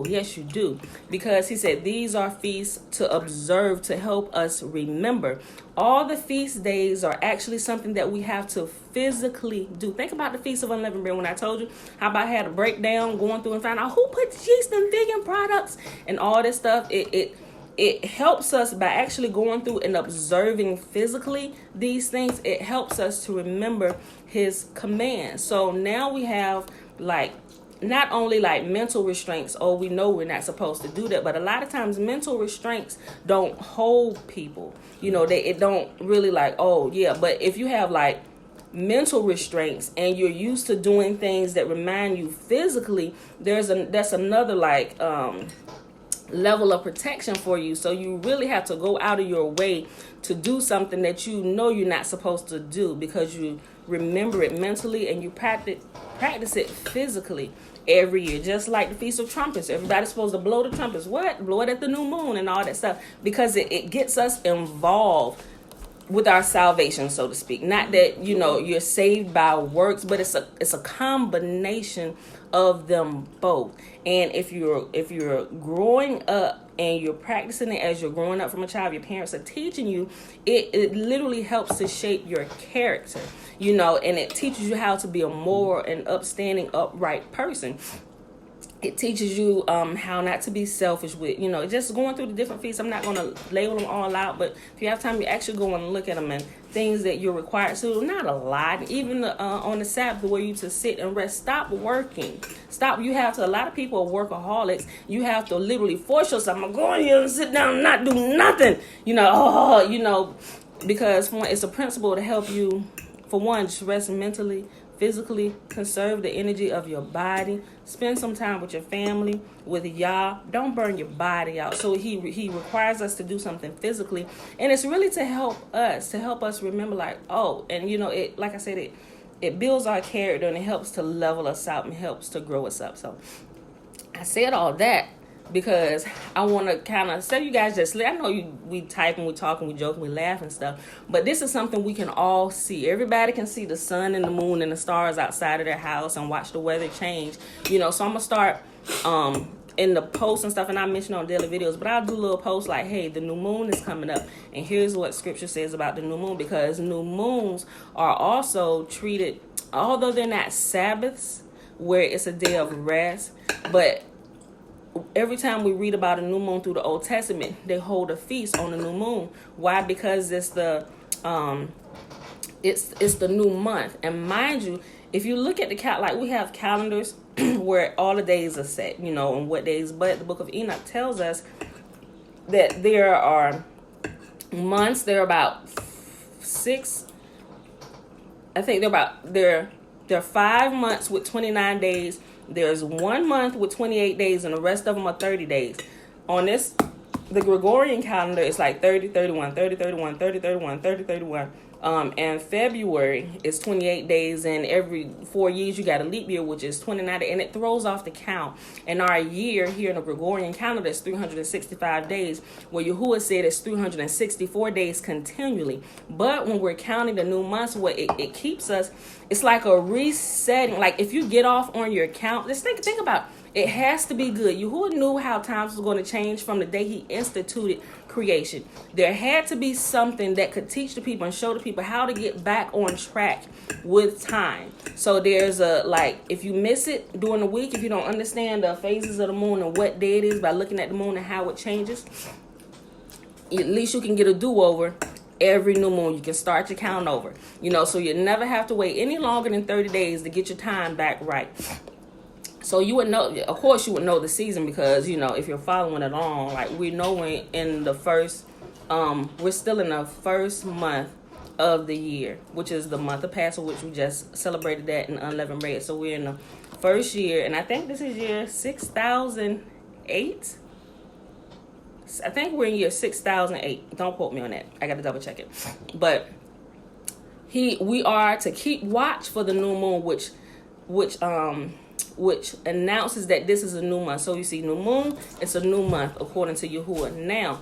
yes, you do. Because he said, these are feasts to observe, to help us remember. All the feast days are actually something that we have to physically do. Think about the Feast of Unleavened Bread when I told you how about I had a breakdown going through and find out who put yeast and vegan products and all this stuff. It helps us by actually going through and observing physically these things. It helps us to remember his commands. So now we have not only mental restraints, we know we're not supposed to do that, but a lot of times mental restraints don't hold people. It don't really but if you have mental restraints and you're used to doing things that remind you physically, that's another level of protection for you. So you really have to go out of your way to do something that you're not supposed to do, because you remember it mentally and you practice it physically every year. Just like the Feast of Trumpets, everybody's supposed to blow the trumpets. Blow it at the new moon and all that stuff, because it gets us involved with our salvation, so to speak. Not that you're saved by works, but it's a combination of them both. And if you're growing up and you're practicing it as you're growing up from a child, your parents are teaching you, it literally helps to shape your character, and it teaches you how to be a moral and upstanding, upright person. It teaches you how not to be selfish with, just going through the different feasts. I'm not going to label them all out, but if you have time, you actually go and look at them, and things that you're required to do, not a lot. Even on the Sabbath, where you to sit and rest, stop working. A lot of people are workaholics. You have to literally force yourself. I'm going here and sit down and not do nothing. Because for one, it's a principle to help you, for one, just rest mentally, physically, conserve the energy of your body, spend some time with your family, with Yah. Don't burn your body out. So he requires us to do something physically, and it's really to help us remember, like, oh, and it, like I said, it builds our character, and it helps to level us out and helps to grow us up. So I said all that because I want to kind of say, you guys, just I know we typing, we talking, we joking, we laugh and stuff, but this is something we can all see. Everybody can see the sun and the moon and the stars outside of their house and watch the weather change. So I'm gonna start in the posts and stuff, and I mentioned on daily videos, but I'll do little posts like, hey, the new moon is coming up, and here's what scripture says about the new moon, because new moons are also treated, although they're not Sabbaths where it's a day of rest, but every time we read about a new moon through the Old Testament, they hold a feast on the new moon. Why? Because it's the it's the new month. And mind you, if you look at the like we have calendars where all the days are set, and what days, but the book of Enoch tells us that there are months. There are about 6. I think there are 5 months with 29 days. There's 1 month with 28 days, and the rest of them are 30 days. On the Gregorian calendar, it's like 30, 31, 30, 31, 30, 31, 30, 31. And February is 28 days, and every 4 years you got a leap year, which is 29, and it throws off the count. And our year here in the Gregorian calendar is 365 days, where Yahuwah said it's 364 days continually. But when we're counting the new months, what it keeps us, it's like a resetting. Like if you get off on your count, let's think about it. It has to be good. Yahuwah knew how times was going to change from the day he instituted creation. There had to be something that could teach the people and show the people how to get back on track with time. So there's if you miss it during the week, if you don't understand the phases of the moon and what day it is by looking at the moon and how it changes, at least you can get a do-over every new moon. You can start your count over, so you never have to wait any longer than 30 days to get your time back right. So you would know, of course, you would know the season because, if you're following along, like we know we're in the first, we're still in the first month of the year, which is the month of Passover, which we just celebrated that in unleavened bread. So we're in the first year, and I think this is year 6008. I think we're in year 6008. Don't quote me on that. I got to double check it. But we are to keep watch for the new moon, which announces that this is a new month. So you see new moon, it's a new month according to Yahuwah. Now,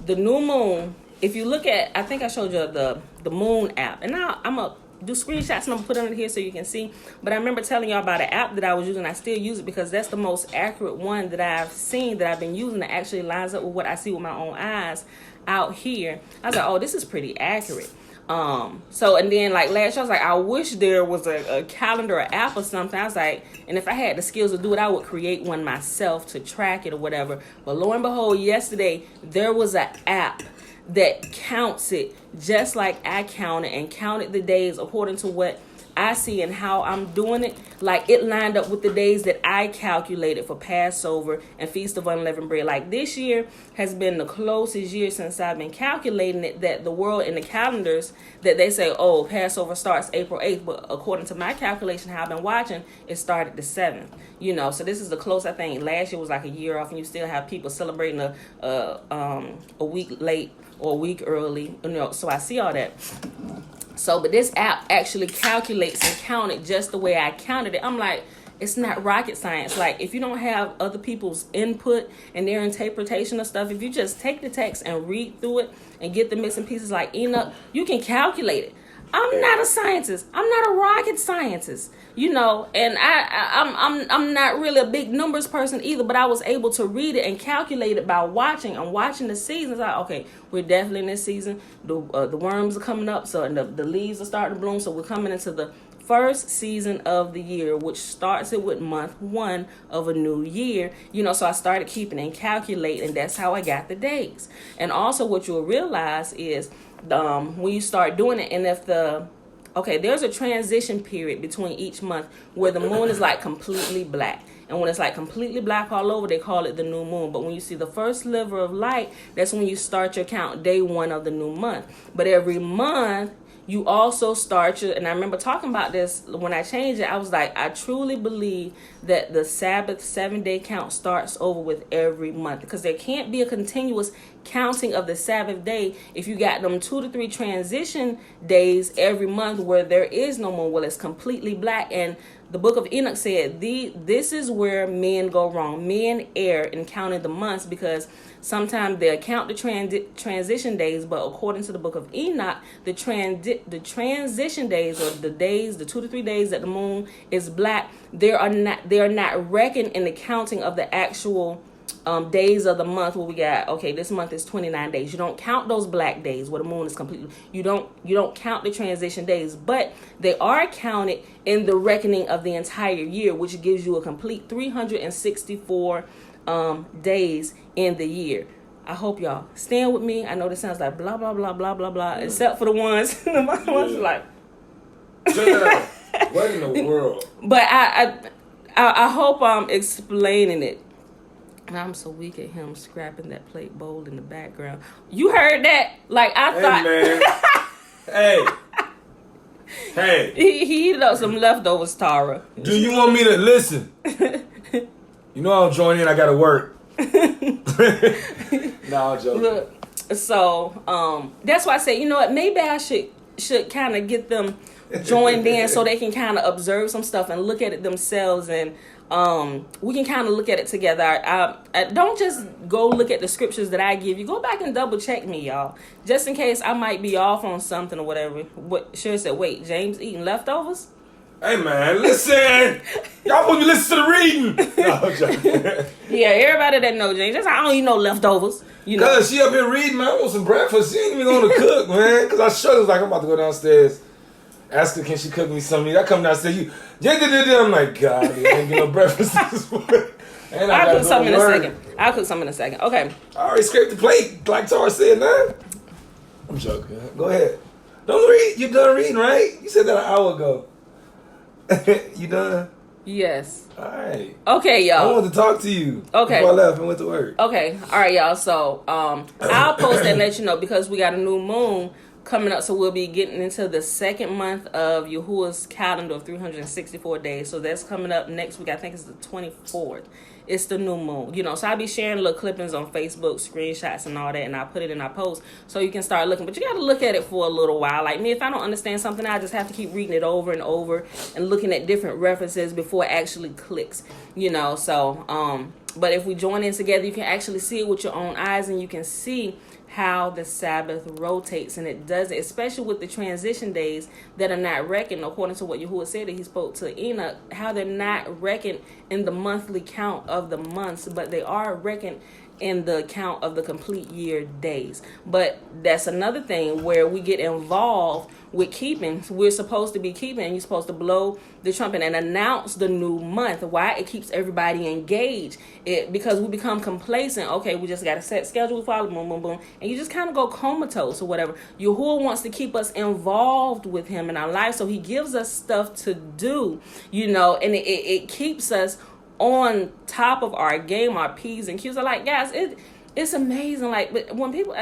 the new moon, if you look at, I think I showed you the moon app. And now I'm going to do screenshots and I'm going to put it under here so you can see. But I remember telling y'all about an app that I was using. I still use it because that's the most accurate one that I've seen, that I've been using, that actually lines up with what I see with my own eyes out here. I was like, oh, this is pretty accurate. And then like last year I was like, I wish there was a calendar or app or something. I was like, and if I had the skills to do it, I would create one myself to track it or whatever. But lo and behold, yesterday there was an app that counts it just like I counted, and counted the days according to what I see and how I'm doing it. Like it lined up with the days that I calculated for Passover and Feast of Unleavened Bread. Like this year has been the closest year since I've been calculating it, that the world in the calendars that they say, oh, Passover starts April 8th. But according to my calculation, how I've been watching, it started the 7th. So this is the close. I think last year was like a year off, and you still have people celebrating a week late or a week early. So I see all that. So, but this app actually calculates and counted just the way I counted it. I'm like, it's not rocket science. Like, if you don't have other people's input and their interpretation of stuff, if you just take the text and read through it and get the missing pieces like Enoch, you can calculate it. I'm not a scientist. I'm not a rocket scientist, and I'm not really a big numbers person either, but I was able to read it and calculate it by watching the seasons. Like, okay, we're definitely in this season. The worms are coming up, so and the leaves are starting to bloom. So we're coming into the first season of the year, which starts it with month 1 of a new year. So I started keeping and calculating. That's how I got the days. And also what you'll realize is when you start doing it, and if there's a transition period between each month where the moon is like completely black. And when it's like completely black all over, they call it the new moon. But when you see the first sliver of light, that's when you start your count, day 1 of the new month. But every month, you also start your, and I remember talking about this when I changed it, I was like, I truly believe that the Sabbath 7-day count starts over with every month, because there can't be a continuous counting of the Sabbath day if you got them 2 to 3 transition days every month where there is no moon, well, it's completely black. And the book of Enoch said this is where men go wrong. Men err in counting the months, because sometimes they'll count the transition days, but according to the book of Enoch, the transition days, or the days, the 2 to 3 days that the moon is black, they are not reckoned in the counting of the actual days of the month, where we got, okay, this month is 29 days. You don't count those black days where the moon is completely, you don't count the transition days, but they are counted in the reckoning of the entire year, which gives you a complete 364 days in the year. I hope y'all stand with me. I know this sounds like blah blah blah blah blah blah, except for the ones like what in the world? But I hope I'm explaining it. And I'm so weak at him scrapping that plate bowl in the background. You heard that? Like, I thought. Man. Hey. He heated up some leftovers, Tara. Do you want me to listen? You know I'll join in. I gotta work. No, I'm joking. Look, so that's why I said, you know what? Maybe I should kind of get them joined in so they can kind of observe some stuff and look at it themselves, and we can kind of look at it together. I don't just go look at the scriptures that I give you. Go back and double check me, y'all, just in case I might be off on something or whatever. What Sherry said, wait, James eating leftovers? Hey man, listen! Y'all supposed to listen to the reading. No, I'm joking. Yeah, everybody that know James, that's, I don't eat no leftovers. You know, cause she up here reading, man. I want some breakfast. She ain't even gonna cook, man. Cause I showed her, like, I'm about to go downstairs. Ask her, can she cook me something? I come downstairs, I'm like, God, I ain't get no breakfast this morning. I'll cook something in a second. Okay. I already scraped the plate, like Tara said, man. I'm joking. Go ahead. Don't read. You done reading, right? You said that an hour ago. You done? Yes. All right. Okay, y'all. I wanted to talk to you. Okay. Before I left and went to work. Okay. All right, y'all. So, I'll post and let you know, because we got a new moon coming up, so we'll be getting into the second month of Yahuwah's calendar of 364 days. So that's coming up next week. I think it's the 24th. It's the new moon, so I'll be sharing little clippings on Facebook, screenshots and all that, and I'll put it in our post so you can start looking. But you got to look at it for a little while. Like me, if I don't understand something, I just have to keep reading it over and over and looking at different references before it actually clicks, so but if we join in together, you can actually see it with your own eyes, and you can see how the Sabbath rotates, and it does it, especially with the transition days that are not reckoned, according to what Yahuwah said that he spoke to Enoch, how they're not reckoned in the monthly count of the months, but they are reckoned in the count of the complete year days. But that's another thing where we get involved with keeping. We're supposed to be keeping, and you're supposed to blow the trumpet and announce the new month. Why? It keeps everybody engaged. Because we become complacent. Okay, we just got a set schedule, we follow, boom, boom, boom, and you just kind of go comatose or whatever. Yahuwah wants to keep us involved with him in our life, so he gives us stuff to do, and it keeps us on top of our game, our P's and Q's. Are like, guys, it's amazing. Like, but when people,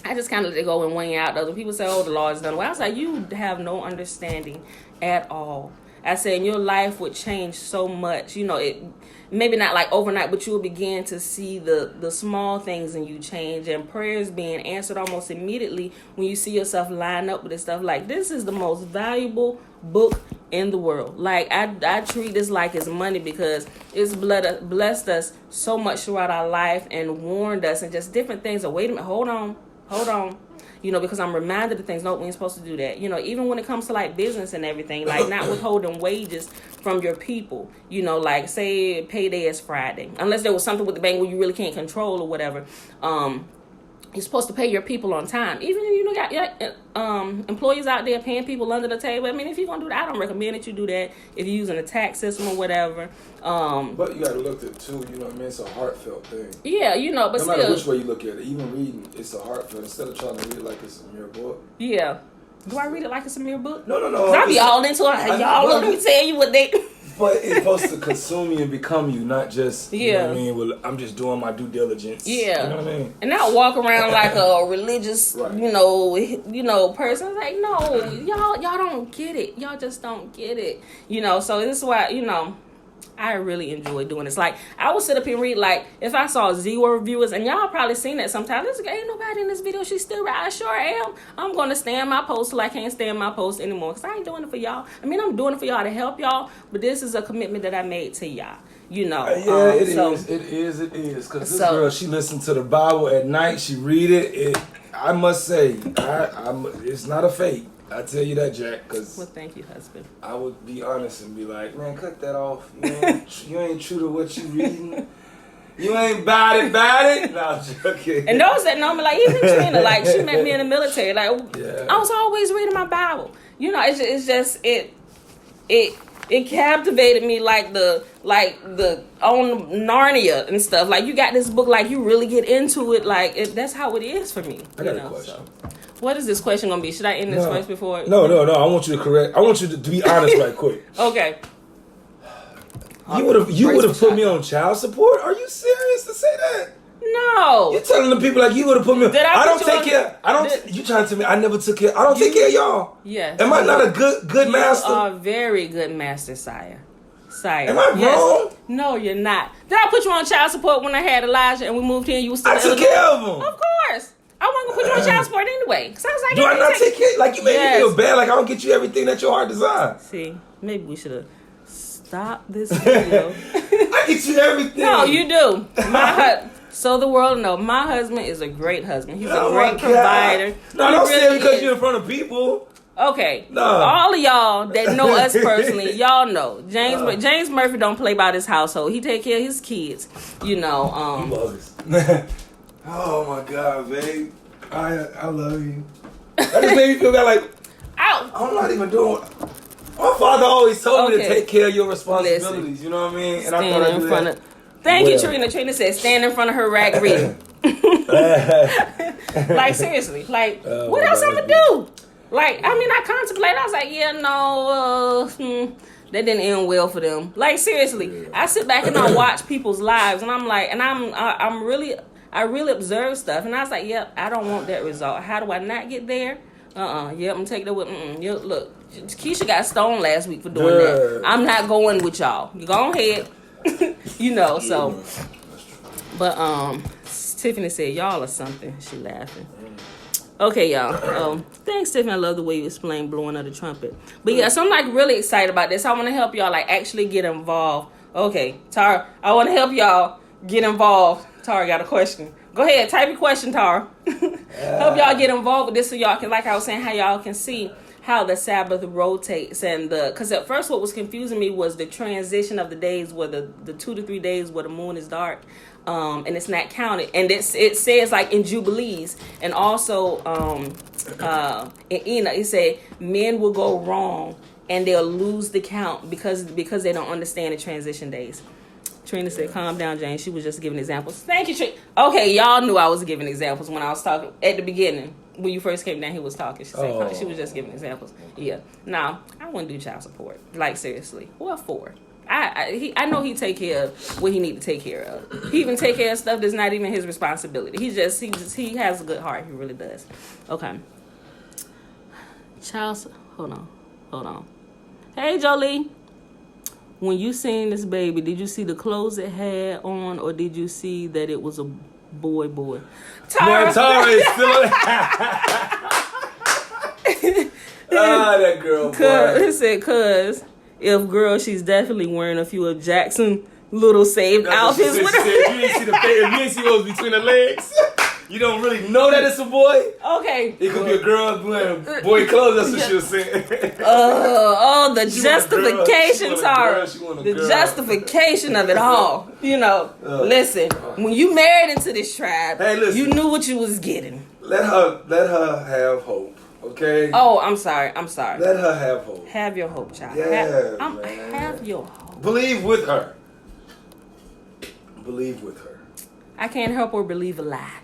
I just kind of let it go and wing out. Other people say, oh, the law is done well. I was like, you have no understanding at all. I said, and your life would change so much. It maybe not like overnight, but you'll begin to see the small things in you change, and prayers being answered almost immediately when you see yourself line up with this stuff. Like, this is the most valuable book in the world. Like, I treat this like it's money, because it's blessed us so much throughout our life and warned us and just different things. So wait a minute, hold on. Because I'm reminded of things. No, we ain't supposed to do that. Even when it comes to like business and everything, like not withholding wages from your people. Like say payday is Friday, unless there was something with the bank where you really can't control or whatever. You're supposed to pay your people on time. Even if you got your employees out there paying people under the table. I mean, if you're going to do that, I don't recommend that you do that if you're using a tax system or whatever. But you got to look at it too, it's a heartfelt thing. Yeah, but no still. matter which way you look at it, even reading, it's a heartfelt. Instead of trying to read it like it's a mere book. Yeah. Do I read it like it's a mere book? No. Because I be all into it. Y'all, let me tell you what they... But it's supposed to consume you and become you, not just, you know Yeah. what I mean? Well, I'm just doing my due diligence. Yeah. You know what I mean? And not walk around like a religious, Right. person. It's like, no, y'all don't get it. Y'all just don't get it. So this is why, I really enjoy doing this. Like, I would sit up and read, like, if I saw 0 reviewers, and y'all probably seen that sometimes. This ain't nobody in this video. She's still right. I sure am. I'm going to stand my post till I can't stand my post anymore. Because I ain't doing it for y'all. I mean, I'm doing it for y'all to help y'all. But this is a commitment that I made to y'all. Yeah, it is. Because this girl, she listened to the Bible at night. She read it. I must say, it's not a fake. I tell you that, Jack, because well, thank you, husband. I would be honest and be like, man, cut that off. You ain't true to what you reading. You ain't about it. No, I'm joking. And those that know me, like even Trina, like she met me in the military. Like Yeah. I was always reading my Bible. It's just it captivated me like the on Narnia and stuff. Like you got this book, like you really get into it. Like that's how it is for me. I got a question. So. What is this question gonna be? Should I end this first before? No. I want you to correct. I want you to be honest right quick. Okay. You would have put me on child support? Are you serious to say that? No. You're telling the people like you would have put me on. Did I don't put you take care. I don't. You trying to tell me I never took care? I don't take care of y'all. Yes. Am I not a good master? You are a very good master, sire. Am I wrong? No, you're not. Did I put you on child support when I had Elijah and we moved here and you were still I took care of him. Of course. I wasn't gonna put you on child support anyway. Cause I was like, do I not take care? Like you made me feel bad. Like I don't get you everything that your heart desires. See, maybe we should have stopped this video. I get you everything. No, you do. So the world know, my husband is a great husband. He's a great provider. No, don't say it because you're in front of people. Okay. No. All of y'all that know us personally, y'all know James Murphy don't play by his household. He take care of his kids. You bogus. Oh my God, babe. I love you. That just made me feel bad. Like I'm not even doing. My father always told me to take care of your responsibilities. Listen, you know what I mean? And stand I thought I'd in do front that. of. Thank you, Trina. Trina said, stand in front of her rag reading. Like, seriously. Like, what else I'm going to do? Like, I mean, I contemplated. I was like, that didn't end well for them. Like, seriously. I sit back and I watch people's lives. And I'm like, I really observe stuff. And I was like, yep, I don't want that result. How do I not get there? Yep, I'm going to take that with, Yep, look, Keisha got stoned last week for doing that. I'm not going with y'all. You go ahead. So. But Tiffany said y'all or something. She laughing. Okay, y'all. Thanks, Tiffany. I love the way you explain blowing of the trumpet. But yeah, so I'm like really excited about this. I want to help y'all like actually get involved. Okay, Tara, I want to help y'all get involved. Tara got a question. Go ahead, type your question, Tara. Help y'all get involved with this so y'all can, like I was saying, how y'all can see how the Sabbath rotates and because at first what was confusing me was the transition of the days where the 2 to 3 days where the moon is dark and it's not counted, and it says like in Jubilees and also in Enoch it said men will go wrong and they'll lose the count because they don't understand the transition days. Trina said, calm down, Jane. She was just giving examples. Thank you, Trina. Okay, y'all knew I was giving examples when I was talking at the beginning. When you first came down, he was talking. She said, she was just giving examples. Yeah. No, I wouldn't do child support. Like, seriously. What for? I know he take care of what he need to take care of. He even take care of stuff that's not even his responsibility. He has a good heart. He really does. Okay. Hold on. Hey, Jolie. When you seen this baby, did you see the clothes it had on, or did you see that it was a boy? Tara. Tara is still. That girl. He said, "Cause if girl, she's definitely wearing a few of Jackson little saved outfits with her." You didn't see the face. You didn't see what was between the legs. You don't really know that it's a boy. Okay. It could be a girl wearing boy clothes. That's what she was saying. The justification, Tara. The justification of it all. Listen. When you married into this tribe, you knew what you was getting. Let her have hope. Okay. Oh, I'm sorry. Let her have hope. Have your hope, child. Yeah, have your hope. Believe with her. I can't help or believe a lie.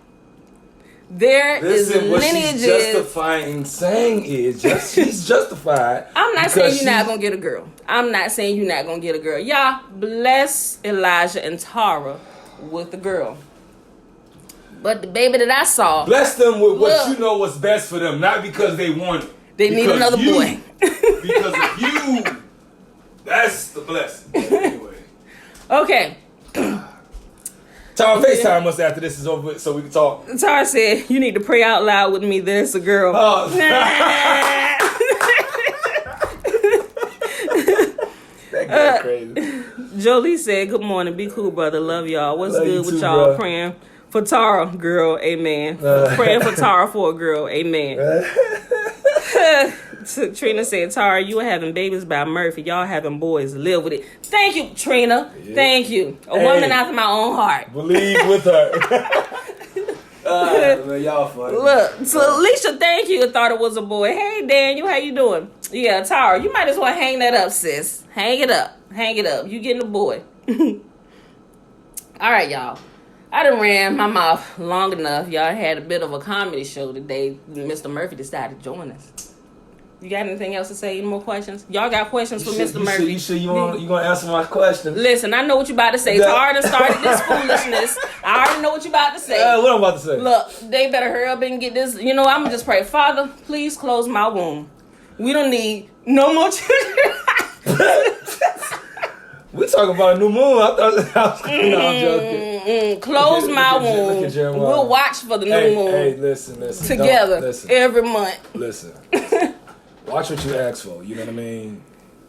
There Listen, is what lineages. she's justifying saying is she's justified. I'm not saying you're not she's- gonna get a girl. I'm not saying you're not gonna get a girl. Y'all bless Elijah and Tara with the girl. But the baby that I saw, Bless them with what Look. you know what's best for them, not because they want it. they need Because another you- boy. Because of you. That's the blessing. Anyway. Okay. Tara, FaceTime us after this is over with so we can talk. Tara said, you need to pray out loud with me. There's a girl. Oh, that guy's crazy. Jolie said, good morning. Be cool, brother. Love y'all. What's Love you good with too, y'all? bruh. Praying for Tara, girl. Amen. Praying for Tara for a girl. Amen. Trina said, Tara, you were having babies by Murphy. Y'all having boys. Live with it. Thank you, Trina. Yeah. Thank you. A Hey. woman after my own heart. Believe with her. Man, y'all funny. Look, so Alicia, thank you. Thought it was a boy. Hey, Daniel, how you doing? Yeah, Tara, you might as well hang that up, sis. Hang it up. Hang it up. You getting a boy. All right, y'all. I done ran my mouth long enough. Y'all had a bit of a comedy show today. Mr. Murphy decided to join us. You got anything else to say? Any more questions? Y'all got questions for Mr. Murphy? You gonna answer my question? Listen, I know what you about to say. Yeah. Tara done started this foolishness. I already know what you about to say. What I'm about to say? Look, they better hurry up and get this. You know, I'm gonna just pray. Father, please close my womb. We don't need no more children. We talking about a new moon. I thought I was no, I'm joking. Close Look my at- look at womb. Jeremiah. We'll watch for the new Hey, moon hey, listen. together Don't- listen. every month. Listen. Watch what you ask for. You know what I mean?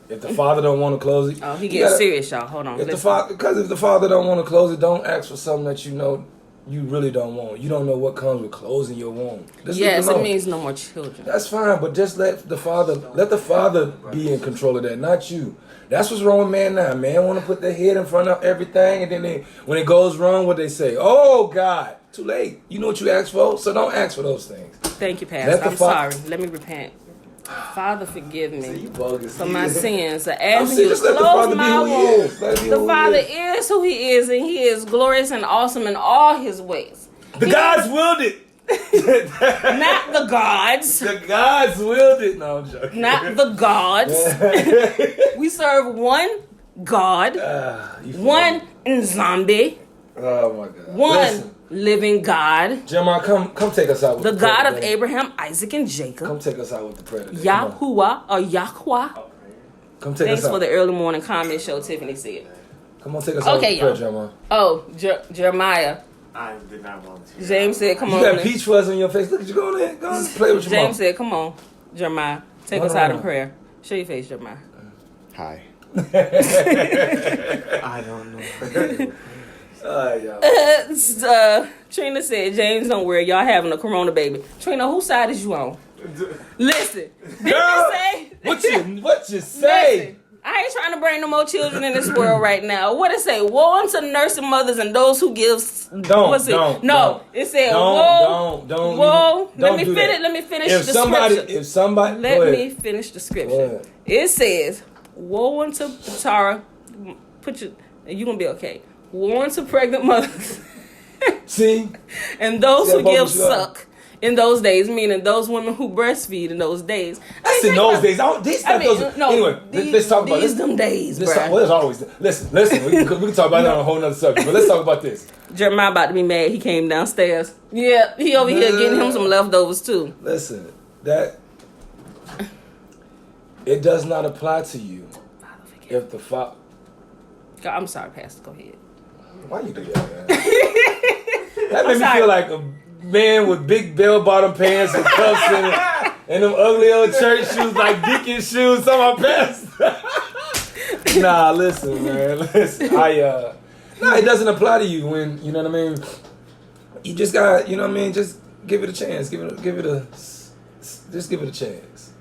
If the father don't want to close it, Oh, he you getting gotta- serious, y'all. Hold on. If the Listen. father, because if the father don't want to close it, don't ask for something that you know you really don't want. You don't know what comes with closing your womb. Just leave Yes, it alone. means no more children. That's fine, but just let the father be in control of that, not you. That's what's wrong with man now. Man want to put their head in front of everything, and then when it goes wrong, what they say? Oh God, too late. You know what you asked for, so don't ask for those things. Thank you, Let Pastor. the I'm fa- sorry. Let me repent. Father, forgive me bogus. for my sins. I I'm ask saying you to just let the close Father be my who he womb. is. Let him be The who he Father is. is who He is, and He is glorious and awesome in all His ways. The gods willed it. Not the gods. The gods willed it. No, I'm joking. Not the gods. We serve one God, You one zombie, Oh my God. one Listen, living God, Jeremiah, come take us out with the God of predator. Abraham, Isaac, and Jacob, Come take us out with the predator. Come on. Yahuwah or Yahweh. Come take Thanks us out. for the early morning comment show, Tiffany said. Come on, take us out Okay, with the predator, y'all. Jeremiah. Oh, Jeremiah. I did not want to. James said, come You on. got peach fuzz on your face. Look at you. Go on and play with your James mom. said, come on, Jeremiah. Take us out in prayer. Show your face, Jeremiah. Hi. I don't know. Yeah. Trina said, James, don't worry. Y'all having a corona baby. Trina, whose side is you on? Listen. Did Girl, you say? what you say? Listen, I ain't trying to bring no more children in this world right now. What it say? Woe unto nursing mothers and those who give. Don't. It said Don't. woe. Don't Let me do finish. that. Let me finish If the somebody, scripture. go Let ahead. me finish the Go scripture. ahead. It says, woe unto Tara. You gonna be okay. Woe unto pregnant mothers See, and those See how who give bogus you are? suck in those days, meaning those women who breastfeed in those days. that's in those days. Anyway, let's talk about these this. them days, Let's talk, bruh. well, there's always listen. We can talk about that on a whole nother subject, but let's talk about this. Jeremiah about to be mad. He came downstairs. Yeah, he over here getting him some leftovers too. Listen, that it does not apply to you if the father. God, I'm sorry, Pastor. Go ahead. Why you do that, man? That made me sorry. feel like a man with big bell-bottom pants and cuffs and them ugly old church shoes like deacon shoes on my pants. Nah, listen, man. Listen, no, it doesn't apply to you when you know what I mean. You just got, you know what I mean. Just give it a chance. Just give it a chance.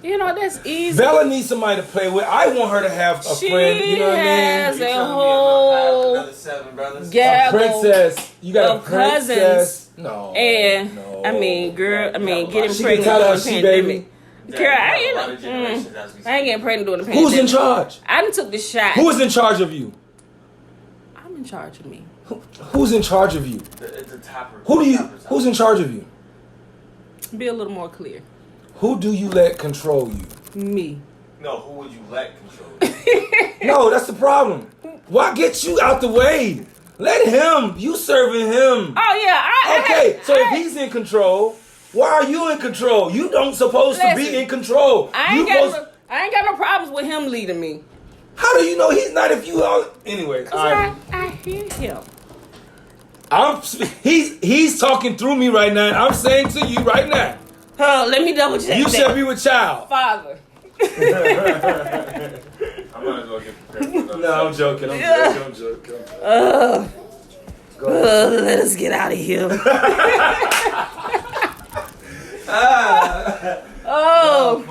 You know that's easy. Bella needs somebody to play with. I want her to have a She friend. You know what I mean. has You a telling me whole another 7 brothers? gaggle A princess. You got a of cousins. princess. No. And no. I mean, girl, getting She pregnant can tell during us the she pandemic. baby. Girl, I A lot of ain't, generations as we I ain't speak. getting pregnant during the pandemic. Who's in charge? I done took the shot. Who is in charge of you? I'm in charge of me. Who's in charge of you? The topper. Who's in charge of you? Be a little more clear. Who do you let control you? Me. No, who would you let control you? No, that's the problem. Why get you out the way? Let him. You serving him. Oh yeah. If he's in control, why are you in control? You don't supposed to be Listen, in control. I ain't got no problems with him leading me. How do you know he's not if you all anyway? I hear him. He's talking through me right now, and I'm saying to you right now. Oh, let me double check. You shall be with child. Father. I'm gonna go get prepared for No, I'm joking. I'm joking. Let us get out of here. Oh.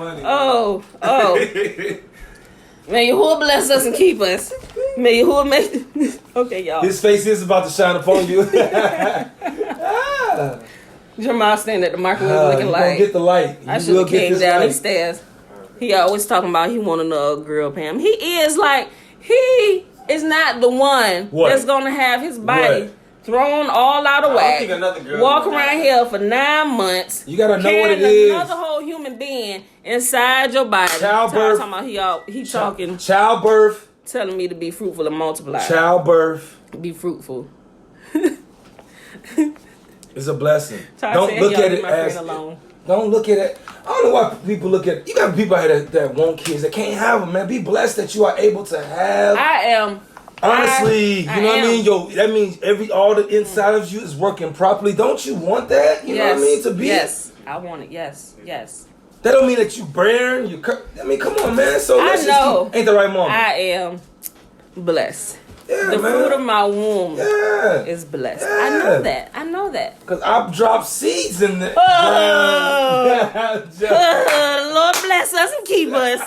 May Yahuwah bless us and keep us. May Yahuwah make... Okay, y'all. His face is about to shine upon you. Jamal standing at the microwave looking you like... gonna get the light. I You should will have get came this down light. these stairs. He always talking about he want another girl, Pam. He is not the one that's going to have his body thrown all out of I don't whack. think another girl Walk would around have here for 9 months. You gotta know what it carrying is. another whole human being inside your body. Childbirth. Talking about he talking, Childbirth. telling me to be fruitful and multiply. Childbirth Be fruitful. is a blessing. Ty Don't said, look y'all at leave it my as. friend alone. Don't look at it. I don't know why people look at it. You got people out here that want kids that can't have them, man. Be blessed that you are able to have. I am. Honestly, you know what I am. mean? Yo, that means all the inside of you is working properly. Don't you want that? You know what I mean? To be. Yes, I want it. Yes. That don't mean that you barren. I mean, come on, man. So let's I know. ain't the right moment. I am blessed. Yeah, The man. fruit of my womb Yeah. is blessed. Yeah. I know that. Because I've dropped seeds in the Oh. ground. Lord bless us and keep us.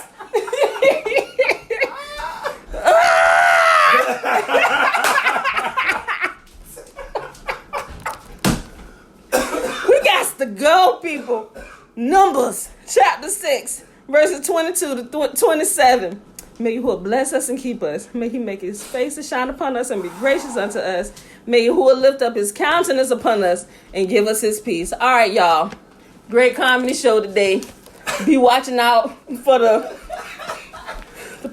We got to go, people. Numbers chapter 6, verses 22 to 27. May Yahuwah bless us and keep us. May he make his face to shine upon us and be gracious unto us. May Yahuwah lift up his countenance upon us and give us his peace. All right, y'all. Great comedy show today. Be watching out for the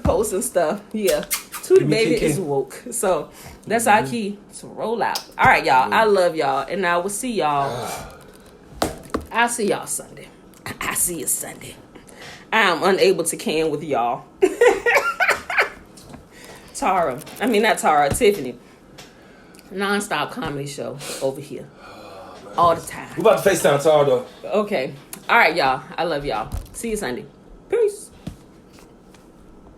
posts and stuff. Yeah. Tootie Baby is woke. So that's our key to roll out. All right, y'all. I love y'all. And I will see y'all. I'll see y'all Sunday. I see you Sunday. I am unable to can with y'all. Tiffany. Non-stop comedy show over here. All the time. We about to FaceTime Tara though. Okay. All right, y'all. I love y'all. See you Sunday.